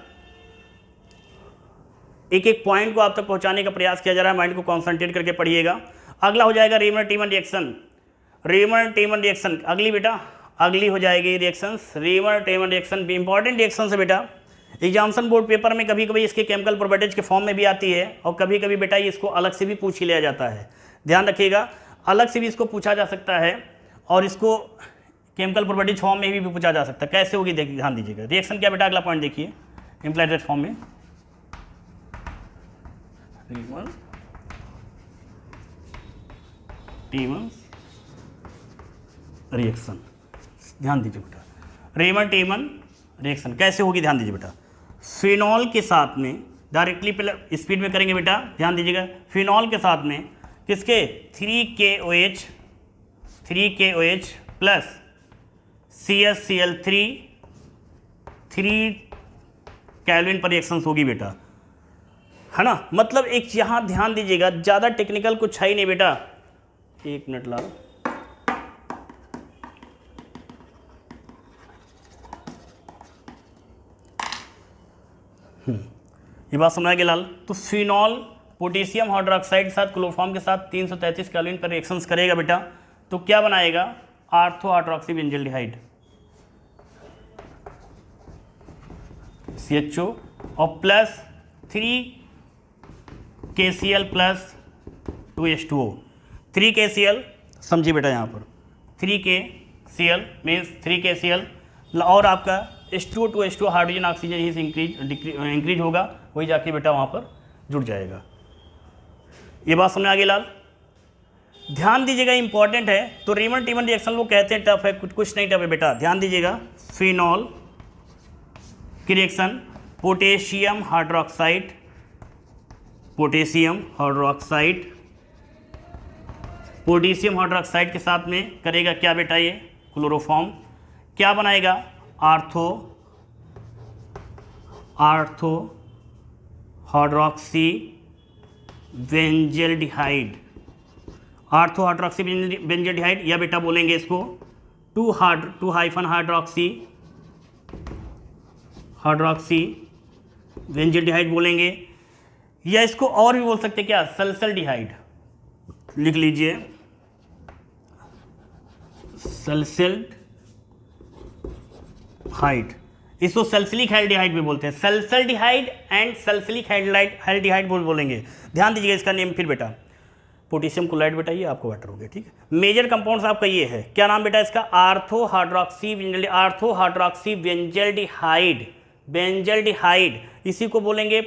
एक एक पॉइंट को आप तक पहुंचाने का प्रयास किया जा रहा है, माइंड को कॉन्सेंट्रेट करके पढ़िएगा। अगला हो जाएगा रीमर-टीमन रिएक्शन। रीमर-टीमन रिएक्शन अगली बेटा, अगली हो जाएगी रिएक्शंस। रीमर-टीमन रिएक्शन भी इंपॉर्टेंट रिएक्शन है बेटा। एग्जामिनेशन बोर्ड पेपर में कभी कभी इसके केमिकल प्रॉपर्टीज के फॉर्म में भी आती है, और कभी कभी बेटा इसको अलग से भी पूछ ही लिया जाता है। ध्यान रखिएगा, अलग से भी इसको पूछा जा सकता है, और इसको केमिकल प्रॉपर्टीज फॉर्म में भी पूछा जा सकता है। कैसे होगी देखिए, ध्यान दीजिएगा। रिएक्शन क्या बेटा? अगला पॉइंट देखिए, इम्प्लाइड फॉर्म में रीमर-टीमन रिएक्शन। ध्यान दीजिए बेटा, रीमर-टीमन रिएक्शन कैसे होगी? ध्यान दीजिए बेटा, फिनॉल के साथ में डायरेक्टली पहले स्पीड में करेंगे बेटा। ध्यान दीजिएगा, फिनॉल के साथ में किसके? 3KOH प्लस CaCl3 3 केल्विन पर रिएक्शन होगी बेटा, है ना? मतलब एक यहाँ ध्यान दीजिएगा, ज़्यादा टेक्निकल कुछ है ही नहीं बेटा। एक मिनट लाल, ये बात समझ आ गई लाल? तो फिनॉल पोटेशियम हाइड्रोक्साइड के साथ क्लोरोफॉर्म के साथ 333 केल्विन पर रिएक्शंस करेगा बेटा, तो क्या बनाएगा? आर्थो हाइड्रोक्सी बेंजल्डिहाइड, CHO और plus 3KCl plus 2H2O। 3KCl समझिए बेटा, यहाँ पर 3KCl मीन्स 3KCl और आपका H2O 2H2O हाइड्रोजन ऑक्सीजन ही से इंक्रीज होगा, वही जाके बेटा वहाँ पर जुड़ जाएगा। ये बात समझ आ गई लाल? ध्यान दीजिएगा, इंपॉर्टेंट है। तो रीमन टीमन रिएक्शन लोग कहते हैं टफ है, कुछ नहीं टफ है बेटा, ध्यान दीजिएगा। फिनॉल की reaction potassium hydroxide, potassium hydroxide के साथ में करेगा क्या बेटा, ये क्लोरोफॉर्म क्या बनाएगा, ortho hydroxy benzaldehyde, ortho hydroxy benzaldehyde, या बेटा बोलेंगे इसको 2-हाइड्रोक्सी बेंजल्डिहाइड बोलेंगे, या इसको और भी बोल सकते क्या, सल्सल्डिहाइड। लिख लीजिए सल्सल्डिहाइड, इसको सल्सिलिक एल्डिहाइड भी बोलते हैं, सल्सल्डिहाइड एंड सल्सिलिक एल्डिहाइड बोलेंगे। ध्यान दीजिएगा इसका नेम फिर बेटा, पोटेशियम क्लोराइड बेटा, ये आपको बेटर हो गया, ठीक है। मेजर कंपाउंड्स आपका ये है, क्या नाम बेटा इसका, आर्थो हाइड्रोक्सी बेंजल्डिहाइड, इसी को बोलेंगे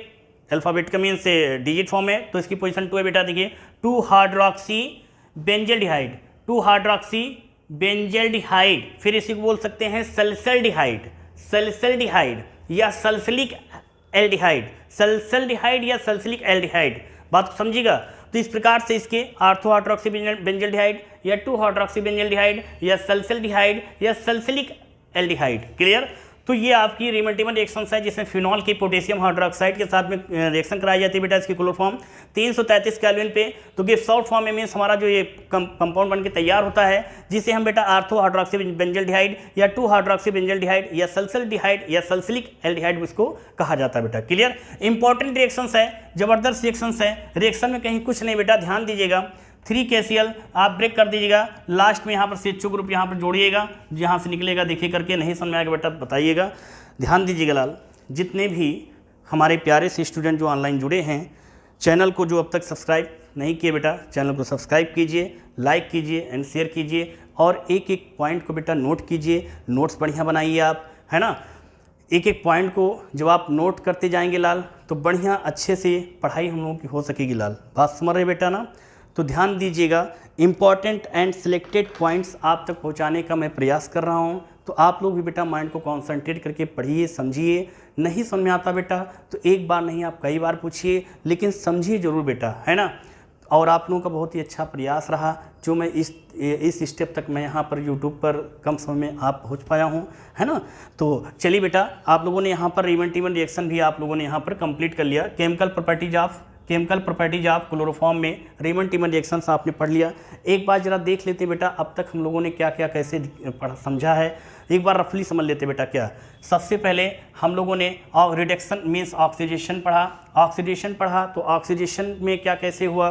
अल्फाबेट का मीन से डिजिट फॉर्म है, तो इसकी पोजीशन 2 है बेटा, देखिए 2-हाइड्रोक्सी बेंजल्डिहाइड, फिर इसी को बोल सकते हैं सल्सल्डिहाइड या सल्सिलिक एल्डिहाइड, बात समझिएगा। तो इस प्रकार से इसके आर्थो हाइड्रोक्सी बेंजल्डिहाइड या 2-हाइड्रोक्सी बेंजल्डिहाइड या सल्सल्डिहाइड या सल्सिलिक एल्डिहाइड, क्लियर। तो ये आपकी रीमन टीमन रिएक्शंस है जिसमें फिनॉल की पोटेशियम हाइड्रोक्साइड के साथ में रिएक्शन कराई जाती है बेटा, इसकी क्लोरोफॉर्म 333 केल्विन पे। तो गिव शॉर्ट फॉर्म में मीन्स हमारा जो ये कंपाउंड बनके तैयार होता है, जिसे हम बेटा आर्थो हाइड्रोक्सी बेंजल्डिहाइड या 2-हाइड्रोक्सी बेंजल्डिहाइड या सल्सल्डिहाइड या सल्सिलिक एल्डिहाइड इसको कहा जाता है बेटा, क्लियर। इंपॉर्टेंट रिएक्शंस है, जबरदस्त रिएक्शंस है, रिएक्शन में कहीं कुछ नहीं बेटा, ध्यान दीजिएगा। 3KCl आप ब्रेक कर दीजिएगा, लास्ट में यहाँ पर CHO ग्रुप यहाँ पर जोड़िएगा, जहाँ से निकलेगा देखिए करके, नहीं समझ में आएगा बेटा बताइएगा। ध्यान दीजिएगा लाल, जितने भी हमारे प्यारे से स्टूडेंट जो ऑनलाइन जुड़े हैं, चैनल को जो अब तक सब्सक्राइब नहीं किए बेटा, चैनल को सब्सक्राइब कीजिए, लाइक कीजिए एंड शेयर कीजिए, और एक एक पॉइंट को बेटा नोट कीजिए, नोट्स बढ़िया बनाइए आप, है ना। एक एक पॉइंट को जब आप नोट करते जाएंगे लाल, तो बढ़िया अच्छे से पढ़ाई हम लोगों की हो सकेगी लाल, बात समझ रहे बेटा ना। तो ध्यान दीजिएगा, इंपॉर्टेंट एंड सिलेक्टेड पॉइंट्स आप तक पहुंचाने का मैं प्रयास कर रहा हूं, तो आप लोग भी बेटा माइंड को कॉन्सेंट्रेट करके पढ़िए, समझिए। नहीं समझ में आता बेटा तो एक बार नहीं आप कई बार पूछिए, लेकिन समझिए जरूर बेटा, है ना। और आप लोगों का बहुत ही अच्छा प्रयास रहा, जो मैं इस स्टेप तक मैं यहाँ पर यूट्यूब पर कम समय में आप पहुँच पाया हूँ, है ना। तो चलिए बेटा, आप लोगों ने यहाँ पर रीमन टीमन रिएक्शन भी आप लोगों ने यहाँ पर कंप्लीट कर लिया। केमिकल प्रॉपर्टीज ऑफ क्लोरोफॉर्म में रीमन टीमन रिएक्शंस आपने पढ़ लिया। एक बार जरा देख लेते बेटा, अब तक हम लोगों ने क्या क्या कैसे समझा है, एक बार रफली समझ लेते बेटा। क्या सबसे पहले हम लोगों ने रिडक्शन मीन्स ऑक्सीडेशन पढ़ा, तो ऑक्सीडेशन में क्या कैसे हुआ,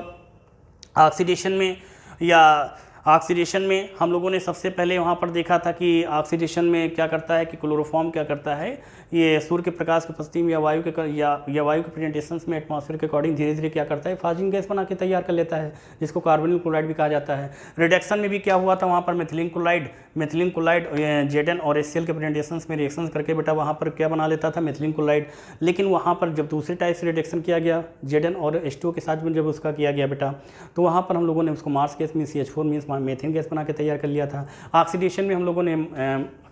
ऑक्सीडेशन में हम लोगों ने सबसे पहले वहाँ पर देखा था कि ऑक्सीडेशन में क्या करता है कि क्लोरोफॉर्म क्या करता है, ये सूर्य के प्रकाश की उपस्थिति में या वायु के प्रेजेंटेशन में एटमॉस्फेयर के अकॉर्डिंग धीरे धीरे क्या करता है, फाजिंग गैस बना के तैयार कर लेता है, जिसको कार्बोनिल क्लोराइड भी कहा जाता है। रिडक्शन में भी क्या हुआ था, वहाँ पर मेथिलीन क्लोराइड Zn और HCl के प्रेजेंटेशन में रिएक्शन करके बेटा वहाँ पर क्या बना लेता था, मेथिलीन क्लोराइड। लेकिन वहाँ पर जब दूसरे टाइप से रिडक्शन किया गया Zn और H2O के साथ में जब उसका किया गया बेटा, तो वहाँ पर हम लोगों ने उसको मार्स गैस में CH4 मीन्स मेथिन गैस बना के तैयार कर लिया था। ऑक्सीडेशन में हम लोगों ने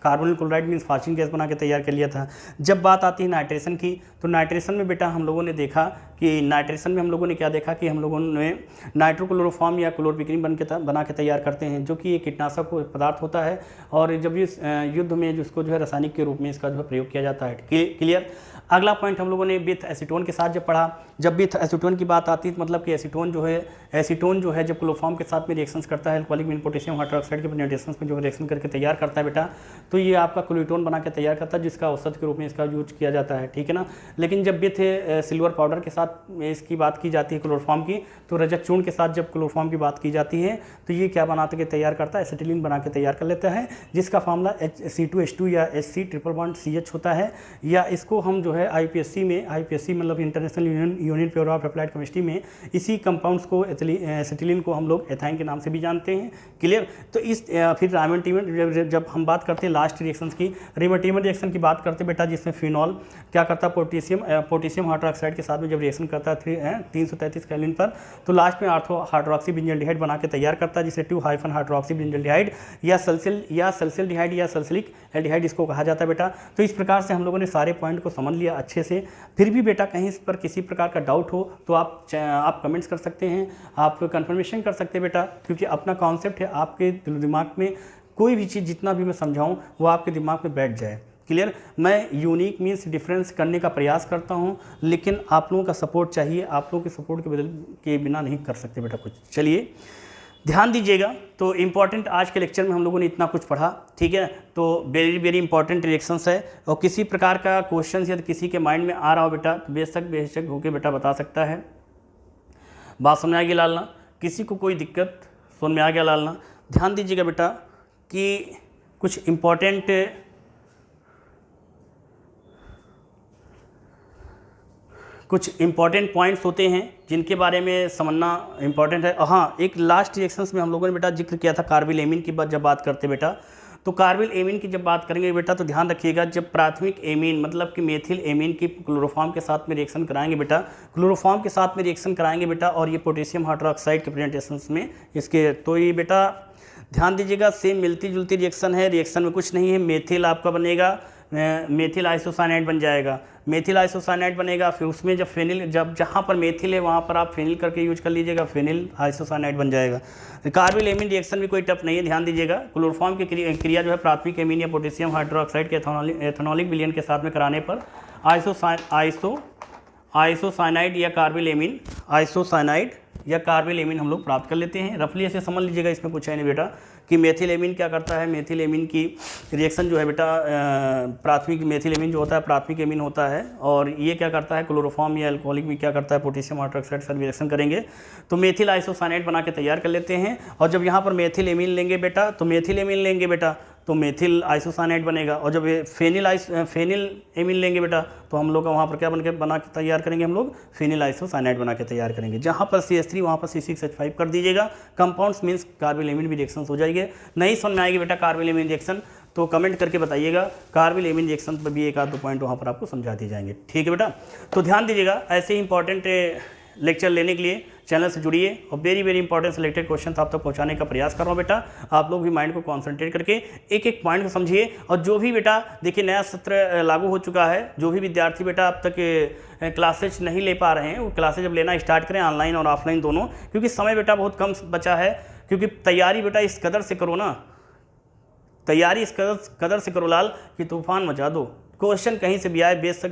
carbonyl chloride means phosphine gas बना के तैयार कर लिया था। जब बात आती है नाइट्रेशन की, तो नाइट्रेशन में बेटा हम लोगों ने देखा कि नाइट्रेशन में हम लोगों ने क्या देखा कि हम लोगों ने नाइट्रोक्लोरोफॉर्म या क्लोरपिक्रीन बना के तैयार करते हैं, जो कि एक कीटनाशक पदार्थ होता है, और जब इस युद्ध में जिसको जो है रासायनिक के रूप में इसका जो है प्रयोग किया जाता है। क्लियर। अगला पॉइंट हम लोगों ने विथ एसीटोन के साथ जब पढ़ा, जब भी एसीटोन की बात आती है तो मतलब कि एसीटोन जो है जब क्लोरोफॉर्म के साथ में रिएक्शंस करता है अल्कोहलिक मीन पोटेशियम हाइड्रोक्साइड के प्रेजेंटेशंस में जो रिएक्शन करके तैयार करता है बेटा, तो ये आपका क्लोरीटोन बना के तैयार करता है, जिसका औषध के रूप में इसका यूज किया जाता है, ठीक है ना। लेकिन जब भी थे सिल्वर पाउडर के साथ इसकी बात की जाती है क्लोरोफॉर्म की, तो रजत चूर्ण के साथ जब क्लोरोफॉर्म की बात की जाती है तो ये क्या बनाते के तैयार करता है, एसिटिलीन बना के तैयार कर लेता है, जिसका फार्मूला C2H2 या HC ट्रिपल बॉन्ड CH होता है। या इसको हम जो है IPSC मतलब international union pure of applied chemistry में इसी कंपाउंड्स को एसिटिलीन को हम लोग एथाइन के नाम से भी जानते हैं। क्लियर। तो इस फिर रायमंड जब हम बात करते हैं लास्ट रिएक्शंस की, रिमोटिमर रिएक्शन की बात करते हैं बेटा, जिसमें फिनॉल क्या करता है पोटेशियम हाइड्रोक्साइड के साथ में जब रिएक्शन करता है 333 केल्विन पर, तो लास्ट में हाइड्रोक्सी बेंजल्डिहाइड बना के तैयार करता है, जिसे 2-हाइड्रोक्सी बेंजल्डिहाइड या सल्सिल्डिहाइड या सल्सिलिक एल्डिहाइड इसको कहा जाता है बेटा। तो इस प्रकार से हम लोगों ने सारे पॉइंट को समझ लिया अच्छे से। फिर भी बेटा कहीं इस पर किसी प्रकार का डाउट हो तो आप कमेंट्स कर सकते हैं, आप कंफर्मेशन कर सकते हैं बेटा, क्योंकि अपना कॉन्सेप्ट है, आपके दिमाग में कोई भी चीज़ जितना भी मैं समझाऊं वो आपके दिमाग में बैठ जाए। क्लियर। मैं यूनिक मीन्स डिफरेंस करने का प्रयास करता हूं, लेकिन आप लोगों का सपोर्ट चाहिए, आप लोगों के सपोर्ट के बिना नहीं कर सकते बेटा कुछ। चलिए ध्यान दीजिएगा। तो इम्पॉर्टेंट आज के लेक्चर में हम लोगों ने इतना कुछ पढ़ा, ठीक है। तो वेरी वेरी इंपॉर्टेंट रिएक्शंस है, और किसी प्रकार का क्वेश्चन यदि किसी के माइंड में आ रहा हो बेटा तो बेशक होकर बेटा बता सकता है। बात समझ आ गई लालना, किसी को कोई दिक्कत समझ में आ गया लालना। ध्यान दीजिएगा बेटा कि कुछ इम्पॉर्टेंट पॉइंट्स होते हैं जिनके बारे में समझना इम्पॉर्टेंट है। हाँ, एक लास्ट रिएक्शंस में हम लोगों ने बेटा जिक्र किया था कार्बिल एमीन की जब बात करते बेटा, तो कार्बिल एमीन की जब बात करेंगे बेटा तो ध्यान रखिएगा, जब प्राथमिक एमीन मतलब कि मेथिल एमीन की क्लोरोफॉर्म के साथ में रिएक्शन कराएंगे बेटा, क्लोरोफॉर्म के साथ में रिएक्शन कराएंगे बेटा, और ये पोटेशियम हाइड्रोक्साइड के प्रेजेंटेशंस में इसके, तो ये बेटा ध्यान दीजिएगा सेम मिलती जुलती रिएक्शन है, रिएक्शन में कुछ नहीं है। मेथिल आपका बनेगा, मेथिल आइसोसाइनाइड बन जाएगा, मेथिल आइसोसाइनाइड बनेगा, फिर उसमें जब फेनिल, जब जहाँ पर मेथिल है वहाँ पर आप फेनिल करके यूज कर लीजिएगा, फेनिल आइसोसाइनाइड बन जाएगा। कार्बिल एमीन रिएक्शन भी कोई टफ नहीं है, ध्यान दीजिएगा। क्लोरोफॉर्म की क्रिया जो है प्राथमिक एमीन या पोटेशियम हाइड्रोक्साइड के एथेनॉलिक विलयन के साथ में कराने पर आइसोसाइनाइड या कार्बिल एमीन, आइसोसाइनाइड या कार्बिल एमीन हम लोग प्राप्त कर लेते हैं। रफली ऐसे समझ लीजिएगा, इसमें कुछ है नहीं बेटा कि मेथिल एमीन क्या करता है। मेथिल एमीन की रिएक्शन जो है बेटा प्राथमिक मेथिल एमीन जो होता है प्राथमिक एमीन होता है, और ये क्या करता है क्लोरोफॉर्म या अल्कोहलिक में क्या करता है पोटेशियम हाइड्रोक्साइड से रिएक्शन करेंगे तो मेथिल आइसोसाइनाइड बना के तैयार कर लेते हैं। और जब यहाँ पर मेथिल एमीन लेंगे बेटा तो मेथिल एमीन लेंगे बेटा तो मेथिल आइसोसाइनाइड बनेगा, और जब फेनिल एमीन लेंगे बेटा तो हम लोग का वहाँ पर क्या बना के तैयार करेंगे, हम लोग फेनिल आइसोसाइनाइड बना के तैयार करेंगे। जहाँ पर CH3 वहाँ पर C6H5 कर दीजिएगा। कंपाउंड्स मीन्स कार्बिल एमीन भी रिएक्शन हो जाएंगे। नहीं समझ में आएगी बेटा कार्बिल एमीन रिएक्शन तो कमेंट करके बताइएगा, कार्बिल एमीन रिएक्शन पर भी एक आध दो पॉइंट वहाँ पर आपको समझा दिए जाएंगे, ठीक है बेटा। तो ध्यान दीजिएगा, ऐसे ही इंपॉर्टेंट लेक्चर लेने के लिए चैनल से जुड़िए, और very very important selected question आप तक पहुंचाने का प्रयास कर रहा हूं बेटा। आप लोग भी माइंड को कॉन्सेंट्रेट करके एक एक पॉइंट को समझिए। और जो भी बेटा देखिए नया सत्र लागू हो चुका है, जो भी विद्यार्थी बेटा अब तक क्लासेज नहीं ले पा रहे हैं वो क्लासेज जब लेना स्टार्ट करें, ऑनलाइन और ऑफलाइन दोनों, क्योंकि समय बेटा बहुत कम बचा है। क्योंकि तैयारी बेटा इस कदर से करो ना, तैयारी इस कदर से करो लाल कि तूफान मचा दो। क्वेश्चन कहीं से भी आए बेशक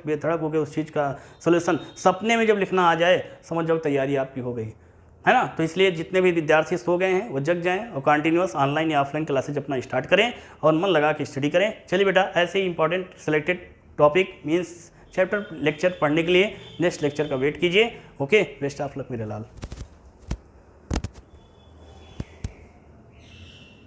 बेधड़क हो गए, उस चीज़ का सोल्यूशन सपने में जब लिखना आ जाए समझ जाओ तैयारी आपकी हो गई है ना। तो इसलिए जितने भी विद्यार्थी सो गए हैं वो जग जाएं और कंटिन्यूअस ऑनलाइन या ऑफलाइन क्लासेज अपना स्टार्ट करें और मन लगा के स्टडी करें। चलिए बेटा, ऐसे ही important selected topic means chapter lecture पढ़ने के लिए नेक्स्ट लेक्चर का वेट कीजिए। ओके, बेस्ट ऑफ लक मेरे लाल।